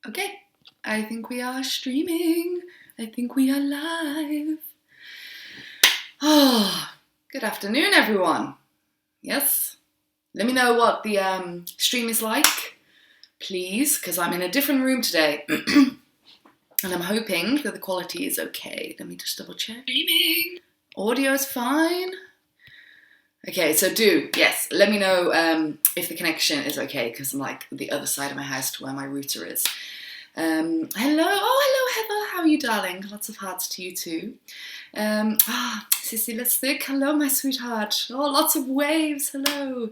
Okay, I think we are streaming. I think we are live. Oh, good afternoon, everyone. Yes, let me know what the stream is like, please, because I'm in a different room today. And I'm hoping that the quality is okay. Let me just double check. Streaming. Audio is fine. Okay, so let me know if the connection is okay, because I'm like the other side of my house to where my router is. Hello, Heather, how are you, darling? Lots of hearts to you too. Sissy, let's think. Hello, my sweetheart. Oh, lots of waves, hello.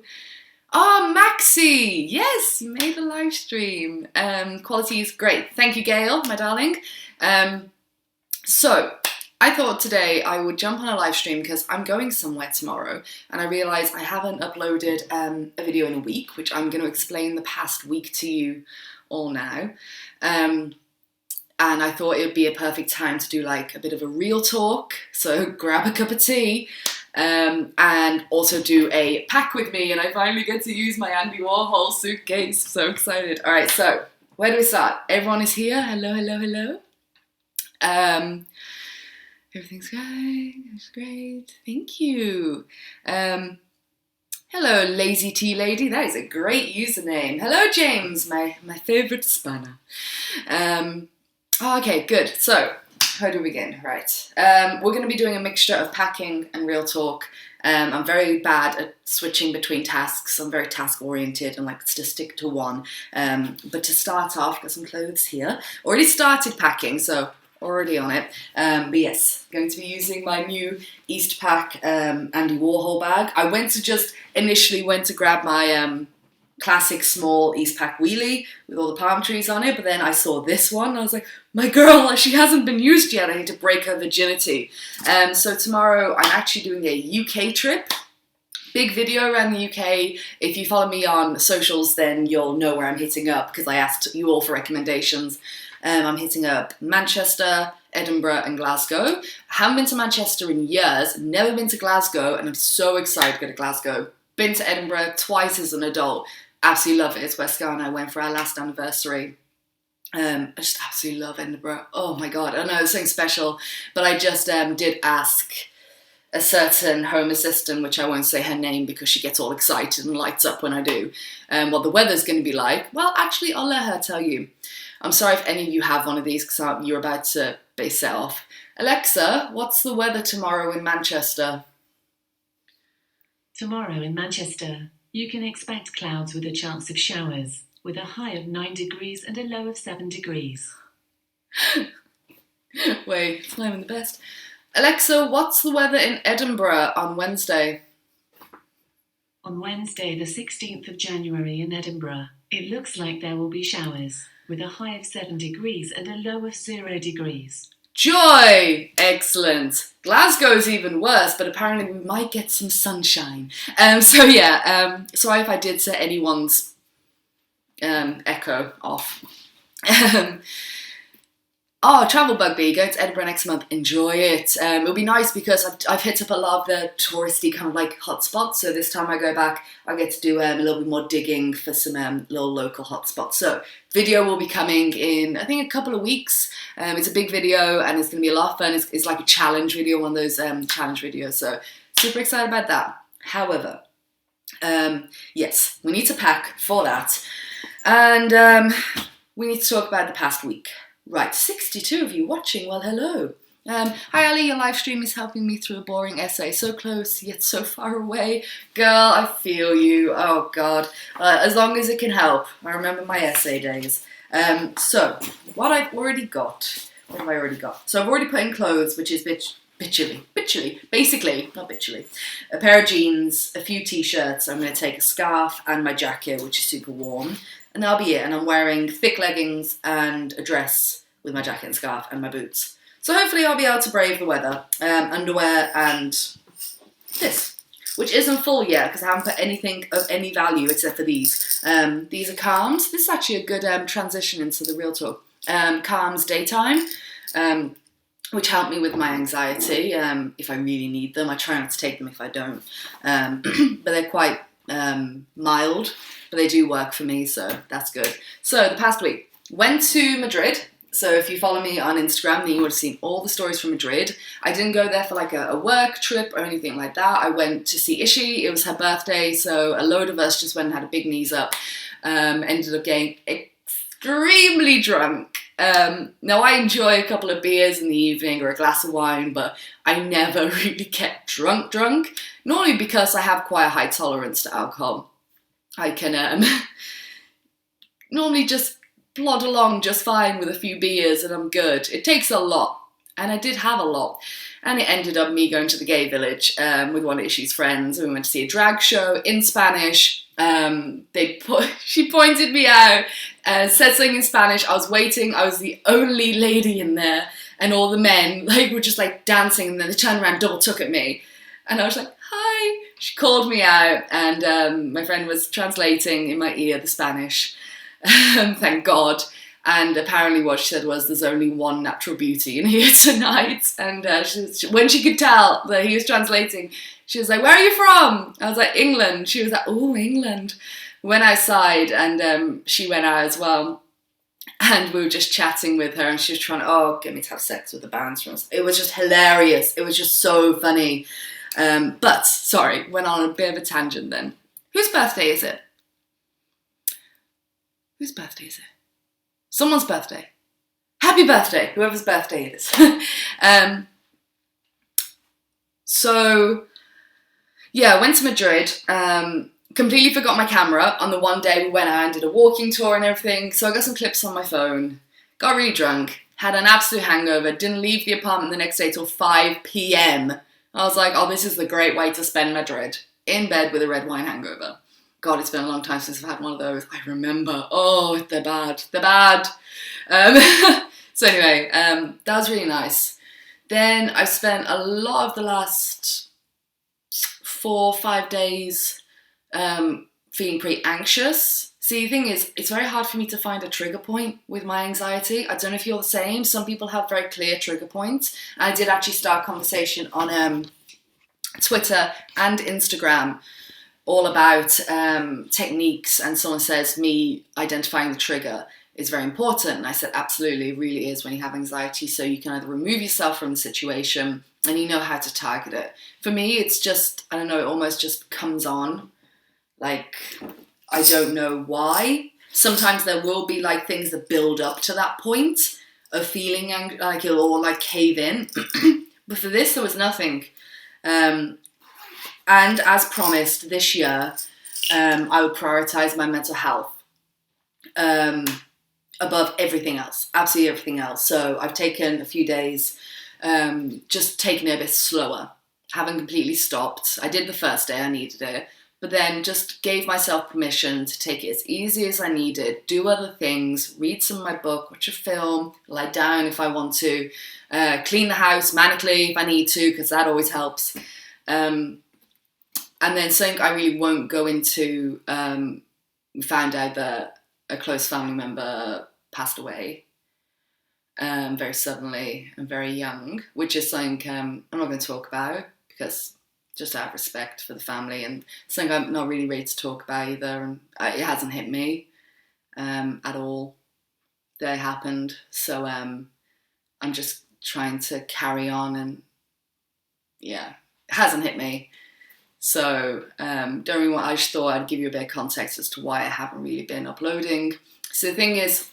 Oh, Maxi, yes, you made a live stream. Quality is great. Thank you, Gail, my darling. So, I thought today I would jump on a live stream because I'm going somewhere tomorrow and I realised I haven't uploaded a video in a week, which I'm going to explain the past week to you all now. And I thought it would be a perfect time to do like a bit of a real talk, so grab a cup of tea and also do a pack with me, and I finally get to use my Andy Warhol suitcase. So excited. All right, so where do we start? Everyone is here. Hello. Everything's going. It's great. Thank you. Hello, Lazy Tea Lady. That is a great username. Hello, James, my favourite spanner. Okay, good. So, how do we begin? Right. We're going to be doing a mixture of packing and real talk. I'm very bad at switching between tasks. I'm very task-oriented and like to stick to one. But to start off, got some clothes here. Already started packing, so already on it. But yes, going to be using my new Eastpak Andy Warhol bag. I initially went to grab my classic small Eastpak wheelie with all the palm trees on it, but then I saw this one and I was like, my girl, she hasn't been used yet. I need to break her virginity. So tomorrow I'm actually doing a UK trip. Big video around the UK. If you follow me on socials, then you'll know where I'm hitting up because I asked you all for recommendations. I'm hitting up Manchester, Edinburgh and Glasgow. I haven't been to Manchester in years, never been to Glasgow, and I'm so excited to go to Glasgow. Been to Edinburgh twice as an adult. Absolutely love it. It's where Scar and I went for our last anniversary. I just absolutely love Edinburgh. Oh my god, I know, it's something special. But I just did ask a certain home assistant, which I won't say her name because she gets all excited and lights up when I do, what the weather's going to be like. Well, actually, I'll let her tell you. I'm sorry if any of you have one of these because you're about to be set off. Alexa, what's the weather tomorrow in Manchester? Tomorrow in Manchester, you can expect clouds with a chance of showers, with a high of 9 degrees and a low of 7 degrees. Wait, it's not even the best. Alexa, what's the weather in Edinburgh on Wednesday? On Wednesday, the 16th of January in Edinburgh, it looks like there will be showers, with a high of 7 degrees and a low of 0 degrees. Joy! Excellent. Glasgow's even worse, but apparently we might get some sunshine. Sorry if I did set anyone's echo off. Travel Bugby, going to Edinburgh next month, enjoy it. It'll be nice because I've hit up a lot of the touristy kind of like hotspots, so this time I go back, I get to do a little bit more digging for some little local hotspots. So video will be coming in, I think, a couple of weeks. It's a big video and it's going to be a lot of fun. It's like a challenge video, one of those challenge videos, so super excited about that. However, yes, we need to pack for that, and we need to talk about the past week. Right, 62 of you watching, well hello. Hi Ali, your live stream is helping me through a boring essay. So close, yet so far away. Girl, I feel you, oh god. As long as it can help. I remember my essay days. So, what have I already got? So I've already put in clothes, which is basically, not bitchily. A pair of jeans, a few t-shirts, I'm going to take a scarf and my jacket, which is super warm. And that'll be it. And I'm wearing thick leggings and a dress with my jacket and scarf and my boots. So hopefully I'll be able to brave the weather. Underwear and this, which isn't full yet because I haven't put anything of any value except for these. These are Calms. This is actually a good transition into the real talk. Calms Daytime, which help me with my anxiety if I really need them. I try not to take them if I don't. But they're quite mild. But they do work for me, so that's good. So the past week, Went to Madrid. So if you follow me on Instagram, then you would have seen all the stories from Madrid. I didn't go there for like a work trip or anything like that. I went to see Ishi. It was her birthday, so a load of us just went and had a big knees up. Ended up getting extremely drunk. Now I enjoy a couple of beers in the evening or a glass of wine, but I never really get drunk. Normally because I have quite a high tolerance to alcohol. I can normally just plod along just fine with a few beers and I'm good. It takes a lot, and I did have a lot. And it ended up me going to the gay village with one of Ishi's friends. We went to see a drag show in Spanish. She pointed me out, said something in Spanish. I was waiting. I was the only lady in there, and all the men were just dancing. And then they turned around, double took at me, and I was like, "Hi." She called me out, and my friend was translating in my ear the Spanish. Thank God. And apparently what she said was, there's only one natural beauty in here tonight. And when she could tell that he was translating, she was like, "Where are you from?" I was like, "England." She was like, "Oh, England." Went outside, and she went out as well. And we were just chatting with her, and she was trying to, get me to have sex with the bands from us. It was just hilarious. It was just so funny. But, sorry, went on a bit of a tangent then. Whose birthday is it? Whose birthday is it? Someone's birthday. Happy birthday, whoever's birthday it is. So, yeah, I went to Madrid. Completely forgot my camera. On the one day we went out and did a walking tour and everything. So I got some clips on my phone. Got really drunk. Had an absolute hangover. Didn't leave the apartment the next day till 5 p.m. I was like, this is the great way to spend Madrid. In bed with a red wine hangover. God, it's been a long time since I've had one of those. I remember. Oh, they're bad. They're bad. So anyway, that was really nice. Then I spent a lot of the last 4 or 5 days feeling pretty anxious. See, the thing is, it's very hard for me to find a trigger point with my anxiety. I don't know if you're the same. Some people have very clear trigger points. I did actually start a conversation on Twitter and Instagram all about techniques, and someone says me identifying the trigger is very important. And I said, absolutely, it really is when you have anxiety. So you can either remove yourself from the situation and you know how to target it. For me, it's just, I don't know, it almost just comes on. Like, I don't know why. Sometimes there will be things that build up to that point of feeling like it'll all cave in. But for this, there was nothing. And as promised, this year, I would prioritise my mental health above everything else, absolutely everything else. So I've taken a few days, just taking it a bit slower. Haven't completely stopped. I did the first day, I needed it. But then just gave myself permission to take it as easy as I needed, do other things, read some of my book, watch a film, lie down if I want to, clean the house manically if I need to, because that always helps. And then something I really won't go into, we found out that a close family member passed away very suddenly and very young, which is something I'm not going to talk about because just out of respect for the family, and something I'm not really ready to talk about either. And it hasn't hit me at all that it happened. So I'm just trying to carry on, and yeah, it hasn't hit me. So don't really I just thought I'd give you a bit of context as to why I haven't really been uploading. So the thing is,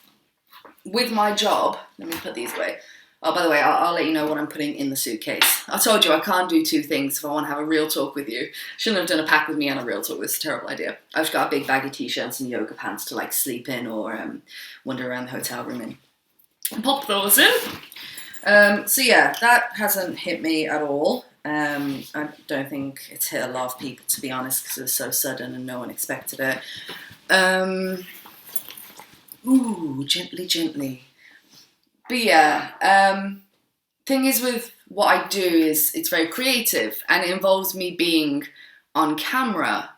with my job, let me put these away. Oh, by the way, I'll let you know what I'm putting in the suitcase. I told you I can't do two things if I want to have a real talk with you. Shouldn't have done a pack with me and a real talk. This is a terrible idea. I've got a big baggy t-shirts and yoga pants to sleep in or wander around the hotel room in. And pop those in. So yeah, that hasn't hit me at all. I don't think it's hit a lot of people, to be honest, because it was so sudden and no one expected it. Gently. But yeah, thing is with what I do is it's very creative and it involves me being on camera.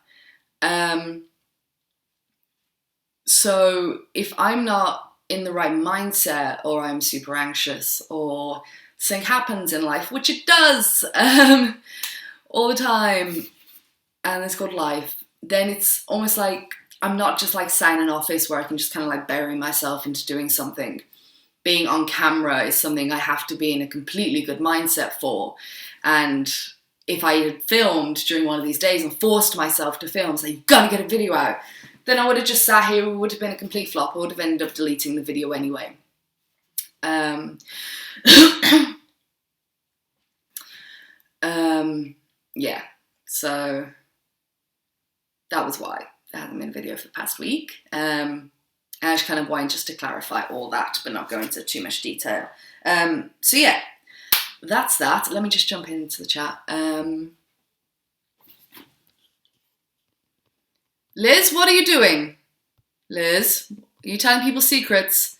So if I'm not in the right mindset, or I'm super anxious, or something happens in life, which it does all the time, and it's called life, then it's almost like I'm not just like sat in an office where I can just kind of like bury myself into doing something. Being on camera is something I have to be in a completely good mindset for. And if I had filmed during one of these days and forced myself to film, say, you've got to get a video out, then I would have just sat here, it would have been a complete flop. I would have ended up deleting the video anyway. Yeah, so that was why there hasn't been a video for the past week. I just kind of wanted just to clarify all that, but not go into too much detail. So yeah, that's that. Let me just jump into the chat. Liz, what are you doing? Liz, are you telling people secrets?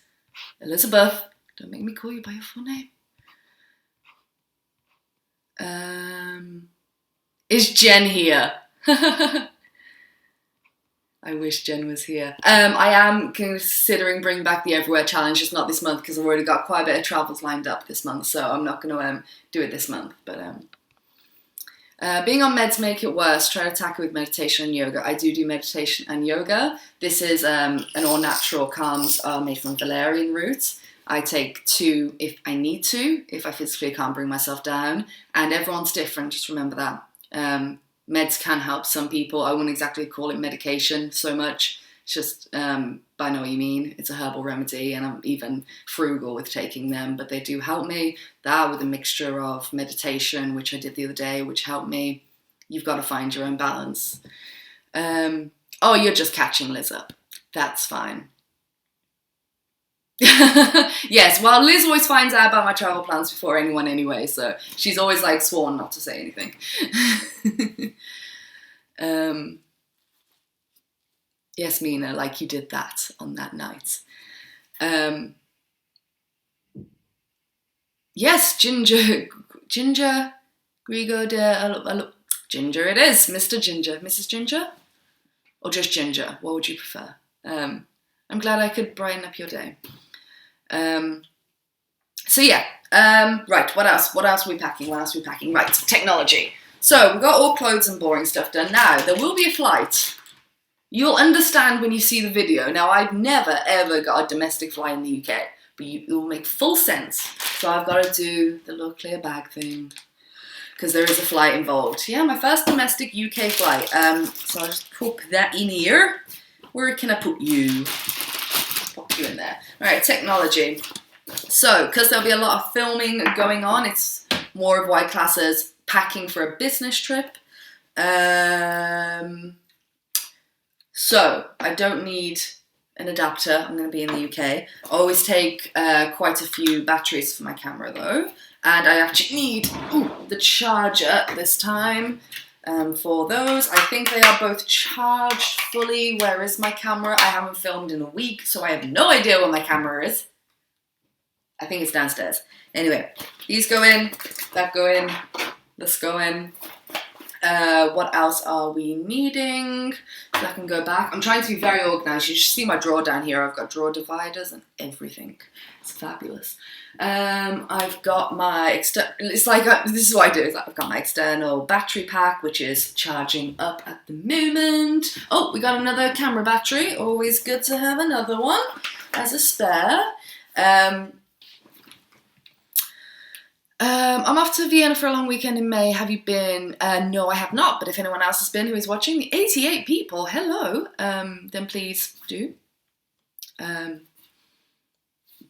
Elizabeth, don't make me call you by your full name. Is Jen here? I wish Jen was here. I am considering bringing back the Everywhere Challenge, just not this month because I've already got quite a bit of travels lined up this month, so I'm not going to do it this month. But being on meds make it worse. Try to tackle with meditation and yoga. I do meditation and yoga. This is an all-natural calms made from valerian roots. I take 2 if I need to, if I physically can't bring myself down. And everyone's different, just remember that. Meds can help some people. I wouldn't exactly call it medication so much. It's just, I know what you mean. It's a herbal remedy and I'm even frugal with taking them, but they do help me. That with a mixture of meditation, which I did the other day, which helped me. You've got to find your own balance. Oh, you're just catching Liz up. That's fine. Yes, well, Liz always finds out about my travel plans before anyone anyway, so she's always like sworn not to say anything. Yes, Mina, like you did that on that night. Yes, Ginger, Grigo de, Ginger it is, Mr. Ginger, Mrs. Ginger, or just Ginger, what would you prefer? I'm glad I could brighten up your day. So yeah, right, what else are we packing? Right, technology. So we've got all clothes and boring stuff done. Now, there will be a flight. You'll understand when you see the video. Now, I've never, ever got a domestic flight in the UK, but it will make full sense. So I've got to do the little clear bag thing, because there is a flight involved. Yeah, my first domestic UK flight. So I'll just put that in here. Where can I put you? Pop you in there. All right, technology. So, because there'll be a lot of filming going on, it's more of what I class as packing for a business trip. So, I don't need an adapter. I'm going to be in the UK. I always take quite a few batteries for my camera though. And I actually need the charger this time for those. I think they are both charged fully. Where is my camera? I haven't filmed in a week, so I have no idea where my camera is. I think it's downstairs. Anyway, these go in, that go in, this go in. What else are we needing? So I can go back. I'm trying to be very organised. You should see my drawer down here. I've got drawer dividers and everything. It's fabulous. I've got my this is what I do. I've got my external battery pack, which is charging up at the moment. Oh, we got another camera battery. Always good to have another one as a spare. I'm off to Vienna for a long weekend in May. Have you been? No, I have not. But if anyone else has been who is watching, 88 people, hello. Then please do.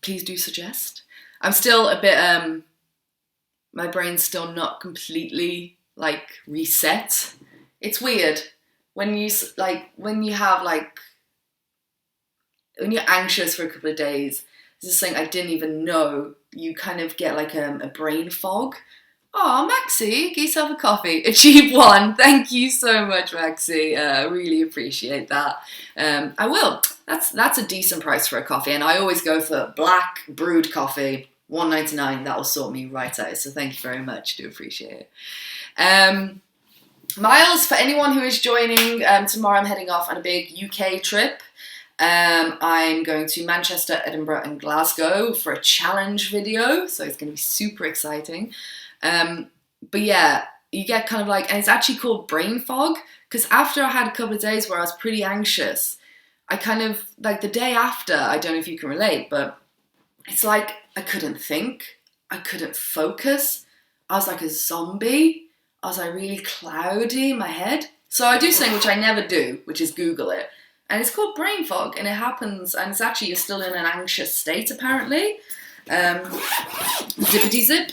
Please do suggest. I'm still a bit. My brain's still not completely like reset. It's weird when you're anxious for a couple of days. This is something I didn't even know. You kind of get like a brain fog. Oh, Maxie, get yourself a coffee. A cheap one. Thank you so much, Maxie. Really appreciate that. I will. That's a decent price for a coffee. And I always go for black brewed coffee, $1.99. That will sort me right out. So thank you very much. Do appreciate it. Miles, for anyone who is joining, tomorrow I'm heading off on a big UK trip. I'm going to Manchester, Edinburgh and Glasgow for a challenge video, so it's going to be super exciting. But yeah, you get kind of like, and it's actually called brain fog, because after I had a couple of days where I was pretty anxious, I kind of, like the day after, I don't know if you can relate, but it's like I couldn't think, I couldn't focus, I was like a zombie, I was like really cloudy in my head. So I do something which I never do, which is Google it. And it's called brain fog, and it happens, and it's actually, you're still in an anxious state apparently. Zippity zip.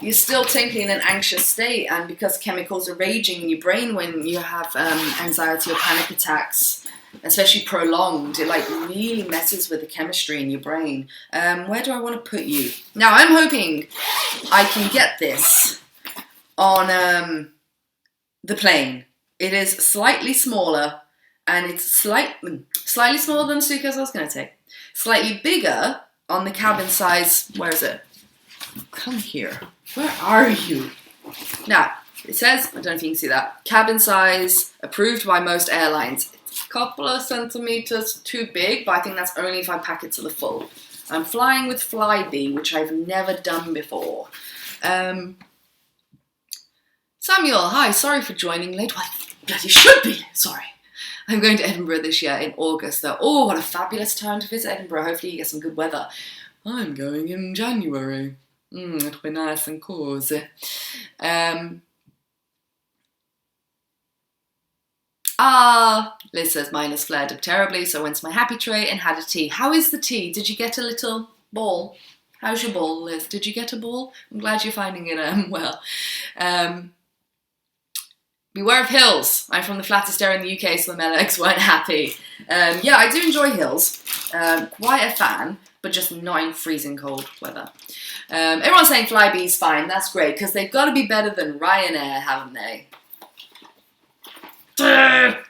You're still technically in an anxious state, and because chemicals are raging in your brain when you have anxiety or panic attacks, especially prolonged, it like really messes with the chemistry in your brain. Where do I want to put you? Now, I'm hoping I can get this on the plane. It is slightly smaller, and it's slightly smaller than the suitcase I was going to take. Slightly bigger on the cabin size. Where is it? Come here. Where are you? Now, it says, I don't know if you can see that, cabin size, approved by most airlines. It's a couple of centimeters too big, but I think that's only if I pack it to the full. I'm flying with Flybe, which I've never done before. Samuel, hi, sorry for joining late. Well, bloody should be, sorry. I'm going to Edinburgh this year in August, though. Oh, what a fabulous time to visit Edinburgh. Hopefully you get some good weather. I'm going in January. It'll be nice and cozy. Liz says, mine has flared up terribly, so I went to my happy tray and had a tea. How is the tea? Did you get a little ball? How's your ball, Liz? Did you get a ball? I'm glad you're finding it well. Beware of hills. I'm from the flattest area in the UK, so my legs weren't happy. Yeah, I do enjoy hills. Quite a fan, but just not in freezing cold weather. Everyone's saying Flybe's fine. That's great, because they've got to be better than Ryanair, haven't they? I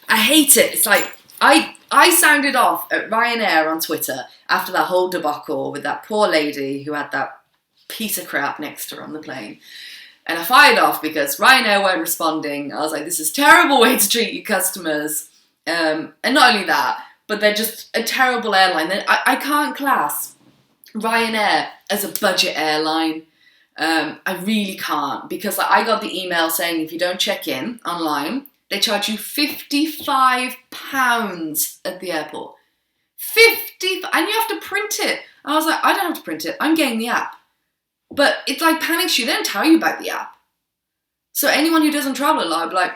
hate it. It's like, I sounded off at Ryanair on Twitter after that whole debacle with that poor lady who had that piece of crap next to her on the plane. And I fired off because Ryanair weren't responding. I was like, this is a terrible way to treat your customers. And not only that, but they're just a terrible airline. I can't class Ryanair as a budget airline. I really can't, because I got the email saying if you don't check in online, they charge you £55 at the airport. 50, and you have to print it. I was like, I don't have to print it. I'm getting the app. But it like panics you. They don't tell you about the app. So anyone who doesn't travel a lot, be like,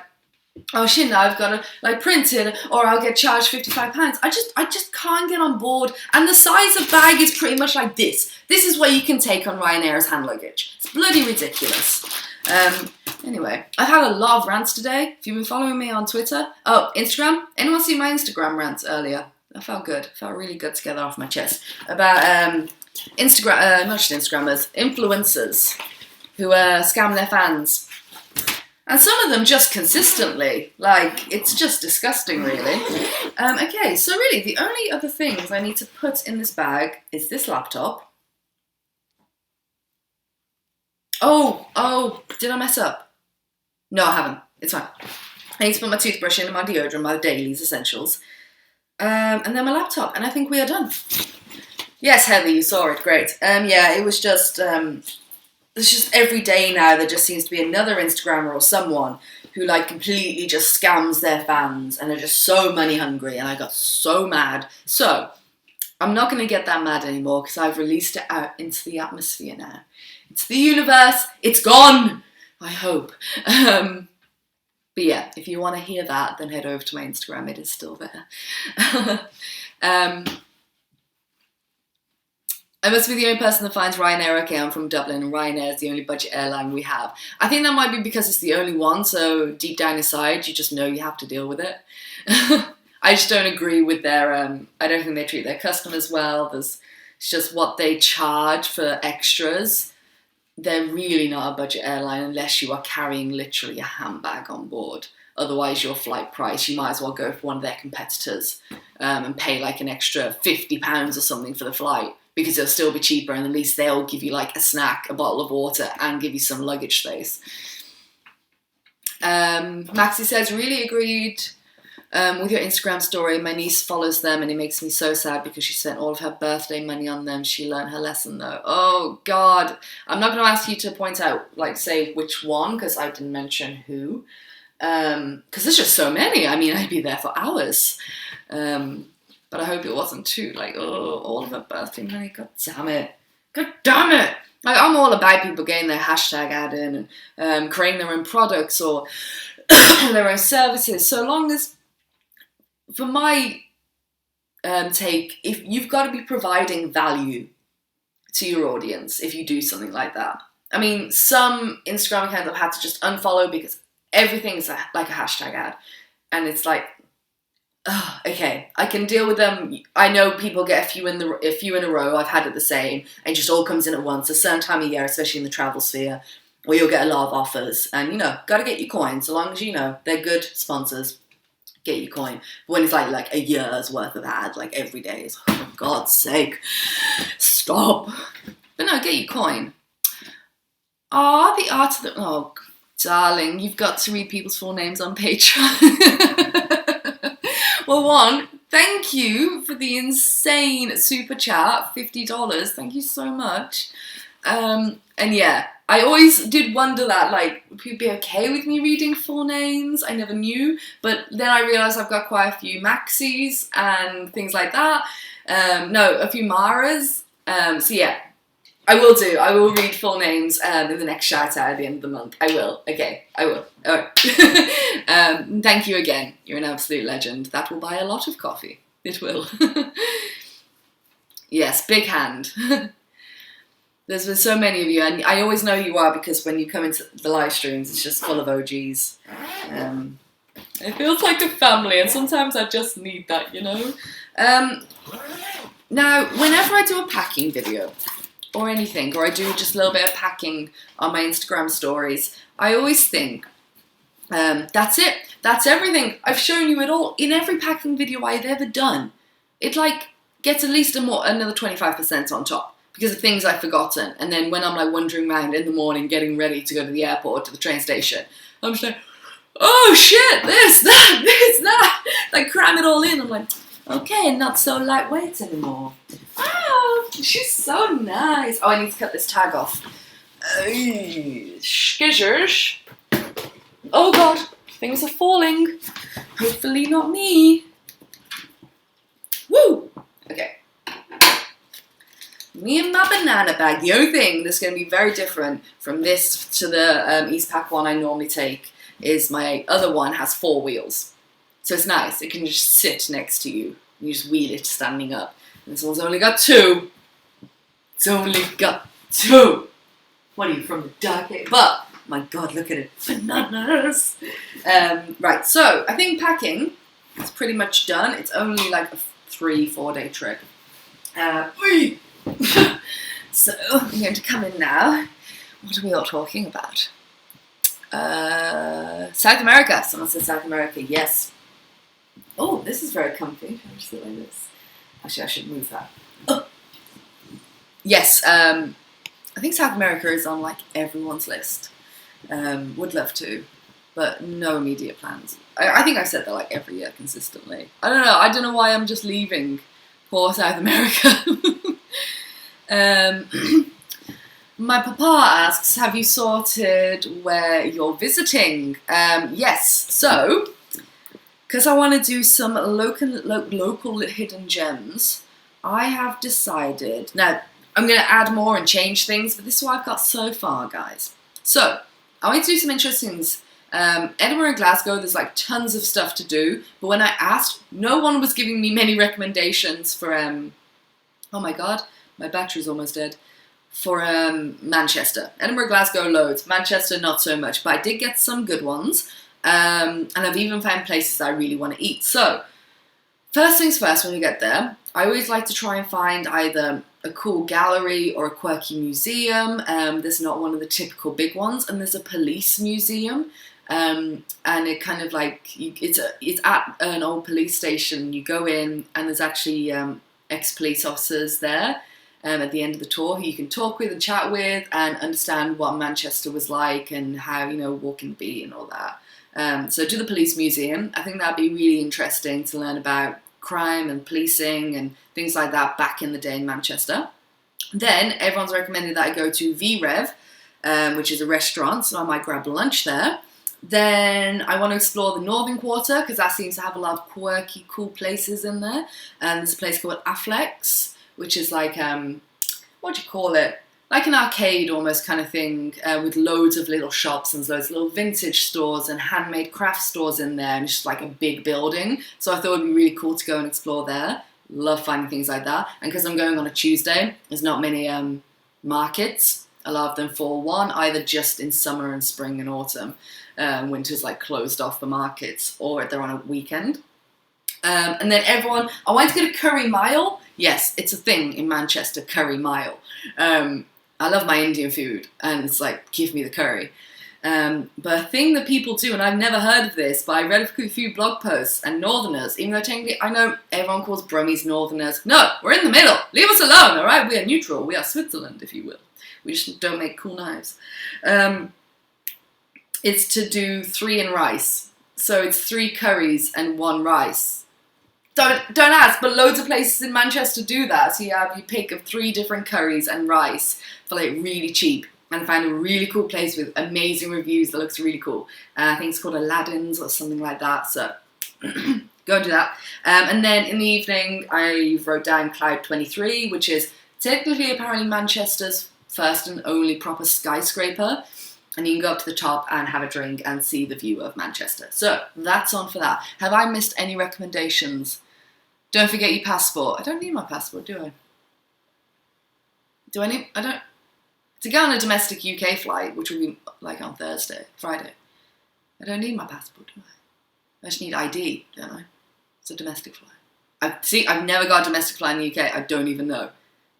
oh shit, now I've got to like print it, or I'll get charged £55. I just can't get on board. And the size of bag is pretty much like this. This is what you can take on Ryanair's hand luggage. It's bloody ridiculous. Anyway, I've had a lot of rants today. If you've been following me on Twitter, Instagram. Anyone see my Instagram rants earlier? That felt good. Felt really good to get that off my chest. About Instagram, not just Instagrammers, influencers who scam their fans. And some of them just consistently. Like, it's just disgusting, really. Okay, so really, the only other things I need to put in this bag is this laptop. Oh, did I mess up? No, I haven't. It's fine. I need to put my toothbrush in and my deodorant, my dailies, essentials. And then my laptop, and I think we are done. Yes, Heather, you saw it. Great. Yeah, it was just... it's just every day now there just seems to be another Instagrammer or someone who like completely just scams their fans and they're just so money hungry, and I got so mad. So I'm not going to get that mad anymore because I've released it out into the atmosphere now. It's the universe. It's gone. I hope. But yeah, if you want to hear that, then head over to my Instagram. It is still there. I must be the only person that finds Ryanair okay. I'm from Dublin, and Ryanair is the only budget airline we have. I think that might be because it's the only one, so deep down inside, you just know you have to deal with it. I just don't agree with their... I don't think they treat their customers well. It's just what they charge for extras. They're really not a budget airline unless you are carrying literally a handbag on board. Otherwise, your flight price, you might as well go for one of their competitors and pay like an extra £50 or something for the flight, because it'll still be cheaper, and at least they'll give you like a snack, a bottle of water, and give you some luggage space. Maxie says, really agreed with your Instagram story. My niece follows them and it makes me so sad because she spent all of her birthday money on them. She learned her lesson though. Oh God. I'm not going to ask you to point out, like, say which one, because I didn't mention who. Because there's just so many. I mean, I'd be there for hours. But I hope it wasn't too, like, oh, all of her birthday money. God damn it. God damn it. Like, I'm all about people getting their hashtag ad in and creating their own products or their own services. So long as, for my take, if you've got to be providing value to your audience if you do something like that. I mean, some Instagram accounts I've had to just unfollow because everything's like a hashtag ad. And it's like, oh, okay, I can deal with them. I know people get a few in a row. I've had it the same. It just all comes in at once. A certain time of year, especially in the travel sphere, where you'll get a lot of offers. And, you know, got to get your coin. So long as, you know, they're good sponsors, get your coin. But when it's like a year's worth of ad, like every day, it's, oh, for God's sake, stop. But no, get your coin. Ah, the art of the... Oh, darling, you've got to read people's full names on Patreon. Well, one, thank you for the insane super chat, $50. Thank you so much. And yeah, I always did wonder that, like, would people be okay with me reading full names? I never knew. But then I realised I've got quite a few Maxis and things like that. No, a few Maras. So yeah, I will read full names in the next shout out at the end of the month. I will. Okay, I will. All right. Thank you again. You're an absolute legend. That will buy a lot of coffee. It will. Yes, big hand. There's been so many of you, and I always know who you are because when you come into the live streams, it's just full of OGs. It feels like a family, and sometimes I just need that, you know? Now, whenever I do a packing video, or anything, or I do just a little bit of packing on my Instagram stories, I always think, that's it, that's everything, I've shown you it all. In every packing video I've ever done, it like gets at least another 25% on top, because of things I've forgotten, and then when I'm like wandering around in the morning getting ready to go to the airport or to the train station, I'm just like, oh shit, this, that, like cram it all in. I'm like, okay, not so lightweight anymore. Oh, she's so nice. Oh, I need to cut this tag off. Skizzers. Oh god, things are falling. Hopefully not me. Woo! Okay. Me and my banana bag. The only thing that's going to be very different from this to the Eastpak one I normally take is my other one has 4 wheels. So it's nice. It can just sit next to you. You just wheel it standing up. This one's only got 2. It's only got 2. What are you, from the dark age? But, my God, look at it. Bananas. Right, so I think packing is pretty much done. It's only like a 3-4 day trip. So, I'm going to come in now. What are we all talking about? South America. Someone said South America. Yes. Oh, this is very comfy. I'll just sit like this. Actually, I should move that. Oh. Yes, I think South America is on like everyone's list. Would love to, but no immediate plans. I think I've said that like every year consistently. I don't know. I don't know why I'm just leaving for South America. My papa asks, have you sorted where you're visiting? Yes. So, because I want to do some local hidden gems, I have decided... Now, I'm going to add more and change things, but this is what I've got so far, guys. So, I want to do some interesting things. Edinburgh and Glasgow, there's like tons of stuff to do, but when I asked, no one was giving me many recommendations for... oh my god, my battery's almost dead. For Manchester. Edinburgh, Glasgow, loads. Manchester, not so much, but I did get some good ones. And I've even found places I really want to eat. So, first things first, when we get there, I always like to try and find either a cool gallery or a quirky museum. There's not one of the typical big ones, and there's a police museum. And it kind of like, it's at an old police station. You go in, and there's actually ex-police officers there at the end of the tour who you can talk with and chat with and understand what Manchester was like and how, you know, walking the beat and all that. So to the police museum. I think that'd be really interesting to learn about crime and policing and things like that back in the day in Manchester. Then everyone's recommended that I go to VRev, which is a restaurant, so I might grab lunch there. Then I want to explore the Northern Quarter because that seems to have a lot of quirky, cool places in there. And there's a place called Affleck's, which is like, what do you call it? Like an arcade almost kind of thing, with loads of little shops and loads of little vintage stores and handmade craft stores in there. And it's just like a big building. So I thought it would be really cool to go and explore there. Love finding things like that. And because I'm going on a Tuesday, there's not many markets. A lot of them fall one, either just in summer and spring and autumn. Winter's like closed off the markets, or they're on a weekend. And then I wanted to go to Curry Mile. Yes, it's a thing in Manchester, Curry Mile. I love my Indian food, and it's like, give me the curry. But a thing that people do, and I've never heard of this, but I read a few blog posts, and Northerners, even though technically I know everyone calls Brummies Northerners. No, we're in the middle. Leave us alone, all right? We are neutral. We are Switzerland, if you will. We just don't make cool knives. It's to do 3 in rice. So it's 3 curries and 1 rice. Don't ask, but loads of places in Manchester do that. So you have your pick of 3 different curries and rice for like really cheap. And I found a really cool place with amazing reviews that looks really cool. I think it's called Aladdin's or something like that. So go and do that. And then in the evening, I wrote down Cloud 23, which is technically apparently Manchester's first and only proper skyscraper. And you can go up to the top and have a drink and see the view of Manchester. So that's on for that. Have I missed any recommendations? Don't forget your passport. I don't need my passport, do I? I don't. To go on a domestic UK flight, which will be like on Friday, I don't need my passport, do I? I just need ID, don't I? It's a domestic flight. I've never got a domestic flight in the UK. I don't even know.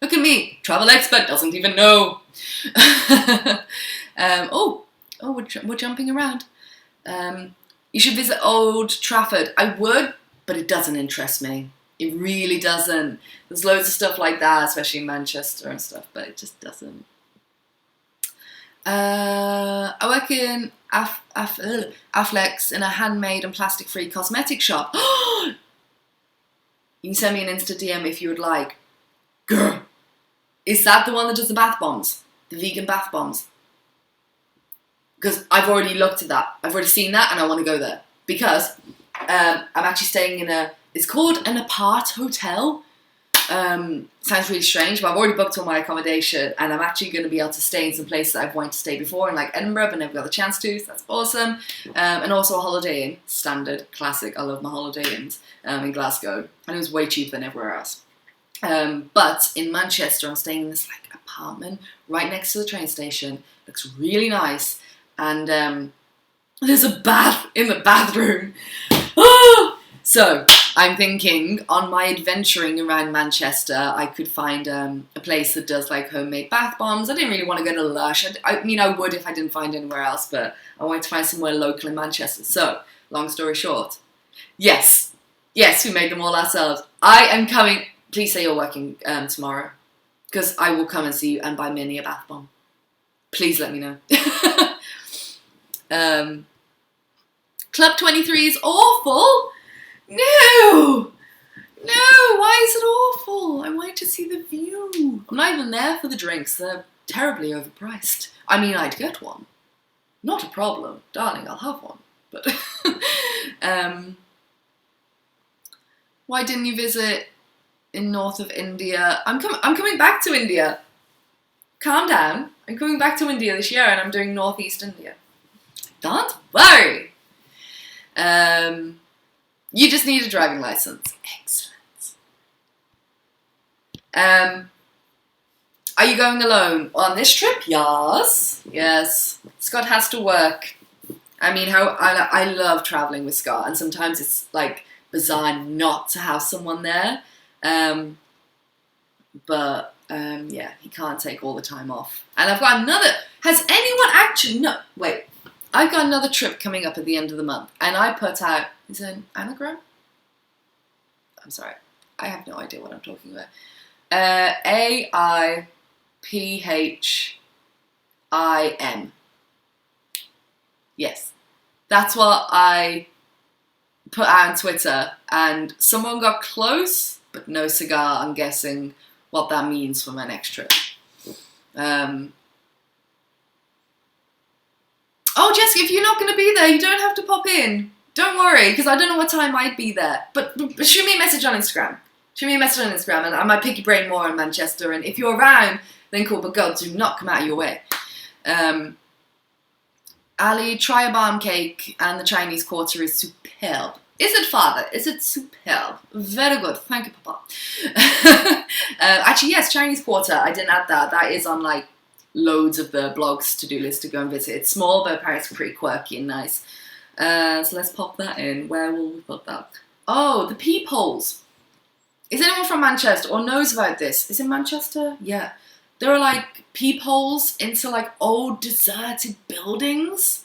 Look at me, travel expert, doesn't even know. We're jumping around. You should visit Old Trafford. I would, but it doesn't interest me. It really doesn't. There's loads of stuff like that, especially in Manchester and stuff, but it just doesn't. I work in Affleck's in a handmade and plastic-free cosmetic shop. You can send me an Insta DM if you would like. Girl, is that the one that does the bath bombs? The vegan bath bombs? Because I've already looked at that. I've already seen that and I want to go there. Because I'm actually staying in it's called an apart hotel. Sounds really strange, but I've already booked all my accommodation and I'm actually going to be able to stay in some places that I've wanted to stay before, in like Edinburgh, but never got the chance to, so that's awesome. And also a Holiday Inn, standard, classic, I love my Holiday Inns, in Glasgow, and it was way cheaper than everywhere else. But in Manchester, I'm staying in this like apartment right next to the train station, looks really nice, and there's a bath in the bathroom. So I'm thinking on my adventuring around Manchester, I could find a place that does like homemade bath bombs. I didn't really want to go to Lush. I mean, I would if I didn't find anywhere else, but I wanted to find somewhere local in Manchester. So, long story short, yes, we made them all ourselves. I am coming. Please say you're working tomorrow, because I will come and see you and buy Minnie a bath bomb. Please let me know. Club 23 is awful. No, why is it awful? I wanted to see the view. I'm not even there for the drinks. They're terribly overpriced. I mean, I'd get one. Not a problem. Darling, I'll have one. But why didn't you visit in north of India? I'm coming back to India. Calm down. I'm coming back to India this year and I'm doing northeast India. Don't worry. You just need a driving license. Excellent. Are you going alone on this trip? Yes. Scott has to work. I mean, I love traveling with Scott, and sometimes it's like bizarre not to have someone there. But he can't take all the time off. And I've got another. Has anyone actually? No, wait. I've got another trip coming up at the end of the month, and I put out, is it an anagram? I'm sorry, I have no idea what I'm talking about. AIPHIM. Yes. That's what I put out on Twitter, and someone got close, but no cigar. I'm guessing what that means for my next trip. Oh, Jessica, if you're not going to be there, you don't have to pop in. Don't worry, because I don't know what time I'd be there. But shoot me a message on Instagram. And I might pick your brain more in Manchester. And if you're around, then cool, but God, do not come out of your way. Ali, try a balm cake, and the Chinese Quarter is superb. Is it, Father? Is it superb? Very good. Thank you, Papa. Actually, yes, Chinese Quarter. I didn't add that. That is on, like, loads of the blog's to-do list to go and visit. It's small, but apparently it's pretty quirky and nice. So let's pop that in. Where will we put that? Oh, the peepholes. Is anyone from Manchester or knows about this? Is it Manchester? Yeah. There are like peepholes into like old deserted buildings.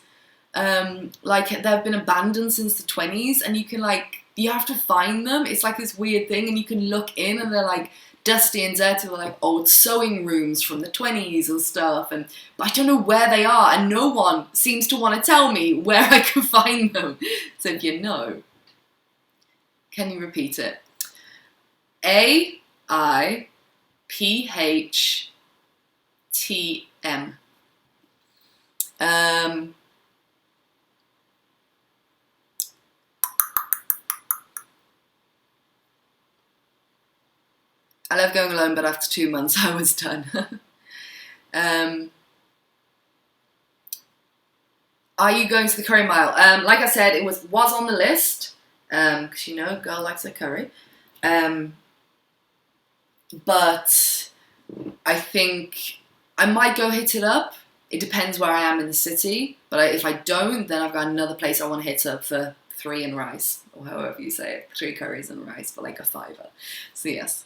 Like they've been abandoned since the 20s, and you can like, you have to find them. It's like this weird thing, and you can look in and they're like dusty and dirty, with like old sewing rooms from the 20s and stuff, but I don't know where they are, and no one seems to want to tell me where I can find them. So if you know, can you repeat it? AIPHTM. I love going alone, but after 2 months I was done. Are you going to the curry mile? Like I said, it was on the list, because you know, girl likes her curry. But I think I might go hit it up. It depends where I am in the city. But if I don't, then I've got another place I want to hit up for 3 and rice, or however you say it, 3 curries and rice for like a £5. So yes.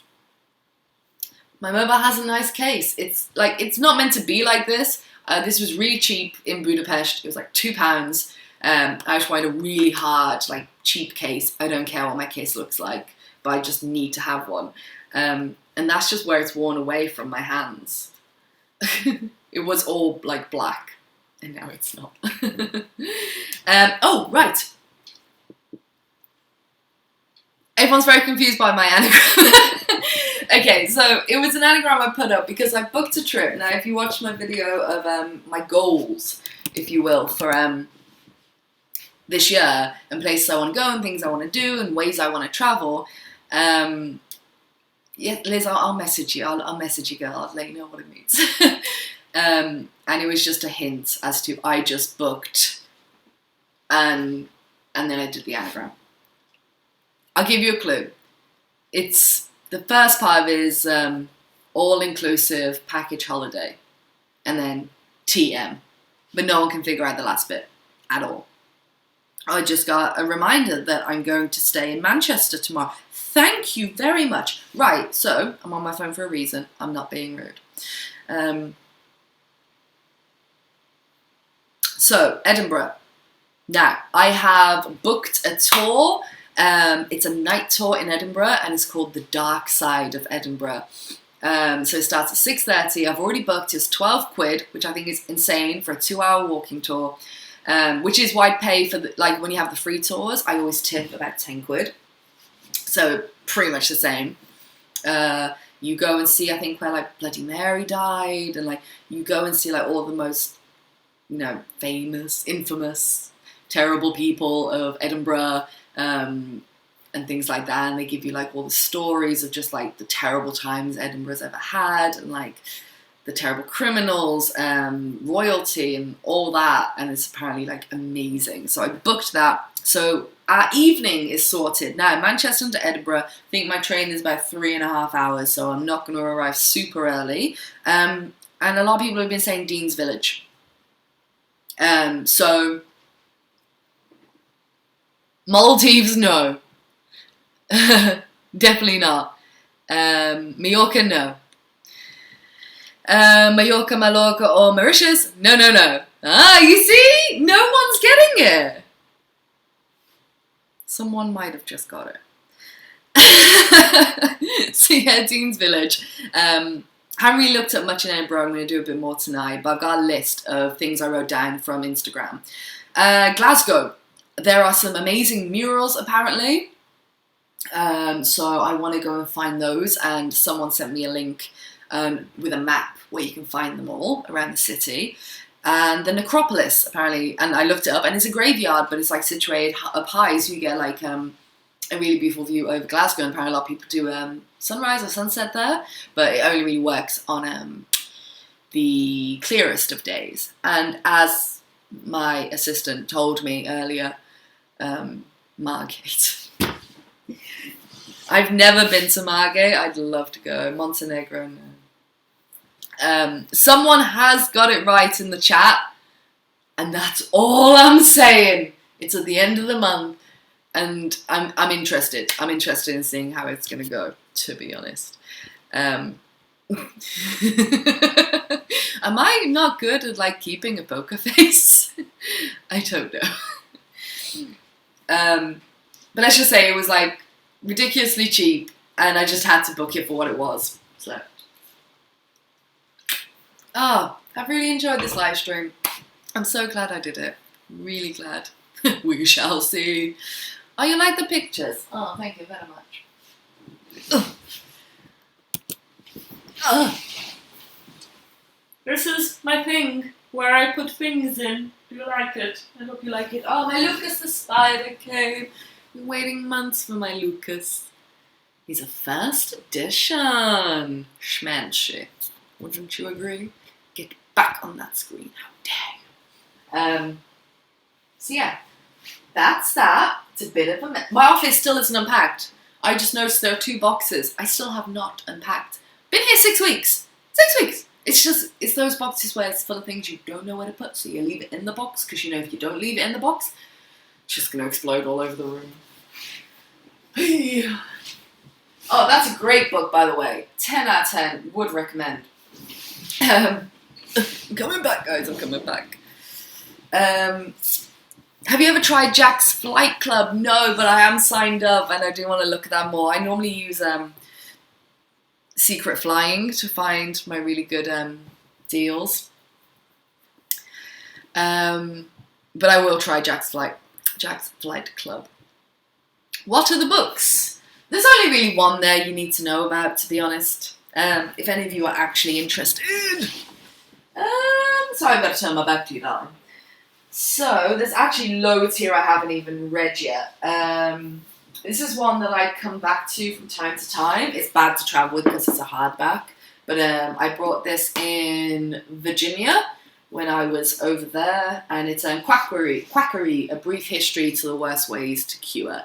My mobile has a nice case. It's like, it's not meant to be like this. This was really cheap in Budapest. It was like £2. I just wanted a really hard, like cheap case. I don't care what my case looks like, but I just need to have one. And that's just where it's worn away from my hands. It was all like black, and now it's not. Oh, right. Everyone's very confused by my anagram. Okay, so it was an anagram I put up because I booked a trip. Now, if you watch my video of my goals, if you will, for this year, and places I want to go and things I want to do and ways I want to travel, yeah, Liz, I'll message you. I'll message you, girl. I'll let you know what it means. And it was just a hint as to I just booked, and then I did the anagram. I'll give you a clue. It's the first part is all-inclusive package holiday, and then TM, but no one can figure out the last bit at all. I just got a reminder that I'm going to stay in Manchester tomorrow. Thank you very much. Right, so I'm on my phone for a reason. I'm not being rude. So Edinburgh. Now I have booked a tour. It's a night tour in Edinburgh, and it's called The Dark Side of Edinburgh. So it starts at 6:30. I've already booked. It's £12, which I think is insane for a 2-hour walking tour. Which is why I'd pay for like when you have the free tours, I always tip about £10. So pretty much the same. You go and see, I think, where like Bloody Mary died, and like you go and see like all the most, you know, famous, infamous, terrible people of Edinburgh. And things like that, and they give you like all the stories of just like the terrible times Edinburgh's ever had, and like the terrible criminals, royalty and all that, and it's apparently like amazing. So I booked that. So our evening is sorted. Now Manchester to Edinburgh, I think my train is about 3.5 hours, so I'm not going to arrive super early. And a lot of people have been saying Dean's Village. So Maldives, no. Definitely not. Mallorca, no. Mallorca, or Mauritius? No. Ah, you see? No one's getting it. Someone might have just got it. So yeah, Dean's Village. Haven't really looked at much in Edinburgh. I'm going to do a bit more tonight, but I've got a list of things I wrote down from Instagram. Glasgow. There are some amazing murals apparently. So I want to go and find those, and someone sent me a link with a map where you can find them all around the city. And the necropolis apparently, and I looked it up, and it's a graveyard, but it's like situated up high, so you get like a really beautiful view over Glasgow. And apparently a lot of people do sunrise or sunset there, but it only really works on the clearest of days. And as my assistant told me earlier, Margate. I've never been to Margate. I'd love to go. Montenegro. No. Someone has got it right in the chat, and that's all I'm saying. It's at the end of the month, and I'm interested. I'm interested in seeing how it's going to go, to be honest. Am I not good at like keeping a poker face? I don't know. But let's just say it was like ridiculously cheap, and I just had to book it for what it was. So, I've really enjoyed this live stream. I'm so glad I did it. Really glad. We shall see. Oh, you like the pictures? Oh, thank you very much. This is my thing where I put things in. Do you like it? I hope you like it. Oh, my Lucas the Spider came. Been waiting months for my Lucas. He's a first edition. Schmanshit. Wouldn't you agree? Get back on that screen. How dare you? So yeah, that's that. It's a bit of a mess. My office still isn't unpacked. I just noticed there are 2 boxes I still have not unpacked. Been here 6 weeks. 6 weeks. It's those boxes where it's full of things you don't know where to put, so you leave it in the box, because you know if you don't leave it in the box, it's just going to explode all over the room. Oh, that's a great book, by the way. 10 out of 10. Would recommend. I'm coming back, guys. I'm coming back. Have you ever tried Jack's Flight Club? No, but I am signed up, and I do want to look at that more. I normally use Secret Flying to find my really good deals. But I will try Jack's Flight Club. What are the books? There's only really one there you need to know about, to be honest. If any of you are actually interested. Sorry, I've got to turn my back to you, darling. So, there's actually loads here I haven't even read yet. This is one that I come back to from time to time. It's bad to travel with because it's a hardback. But I brought this in Virginia when I was over there. And it's Quackery, A Brief History to the Worst Ways to Cure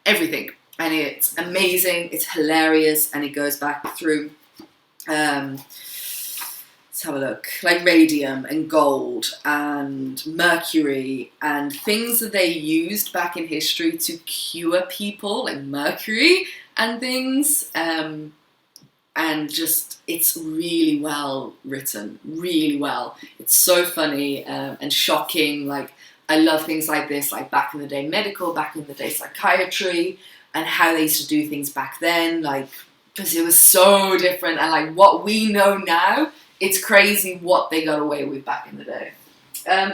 Everything. And it's amazing, it's hilarious, and it goes back through, let's have a look, like radium and gold and mercury and things that they used back in history to cure people, like mercury and things. And just, it's really well written, really well. It's so funny and shocking. Like, I love things like this, like back in the day medical, back in the day psychiatry, and how they used to do things back then, like, because it was so different, and like what we know now, it's crazy what they got away with back in the day.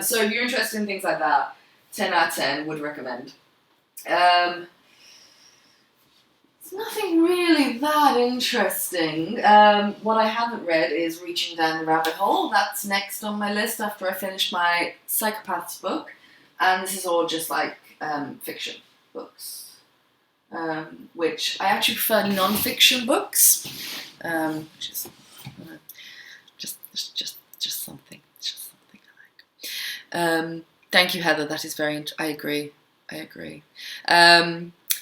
So if you're interested in things like that, 10 out of 10, would recommend. It's nothing really that interesting. What I haven't read is Reaching Down the Rabbit Hole. That's next on my list after I finish my Psychopaths book. And this is all just like fiction books. Which I actually prefer non-fiction books. Just something I like. Thank you, Heather. That is very. I agree.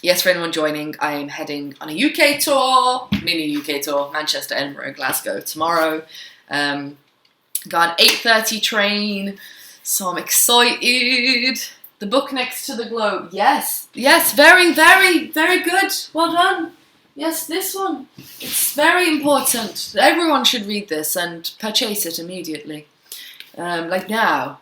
Yes, for anyone joining, I am heading on a UK tour, mini UK tour, Manchester, Edinburgh, Glasgow tomorrow. Got an 8:30 train, so I'm excited. The book Next to the Globe. Yes, very, very, very good. Well done. Yes, this one. It's very important. Everyone should read this and purchase it immediately. Like now.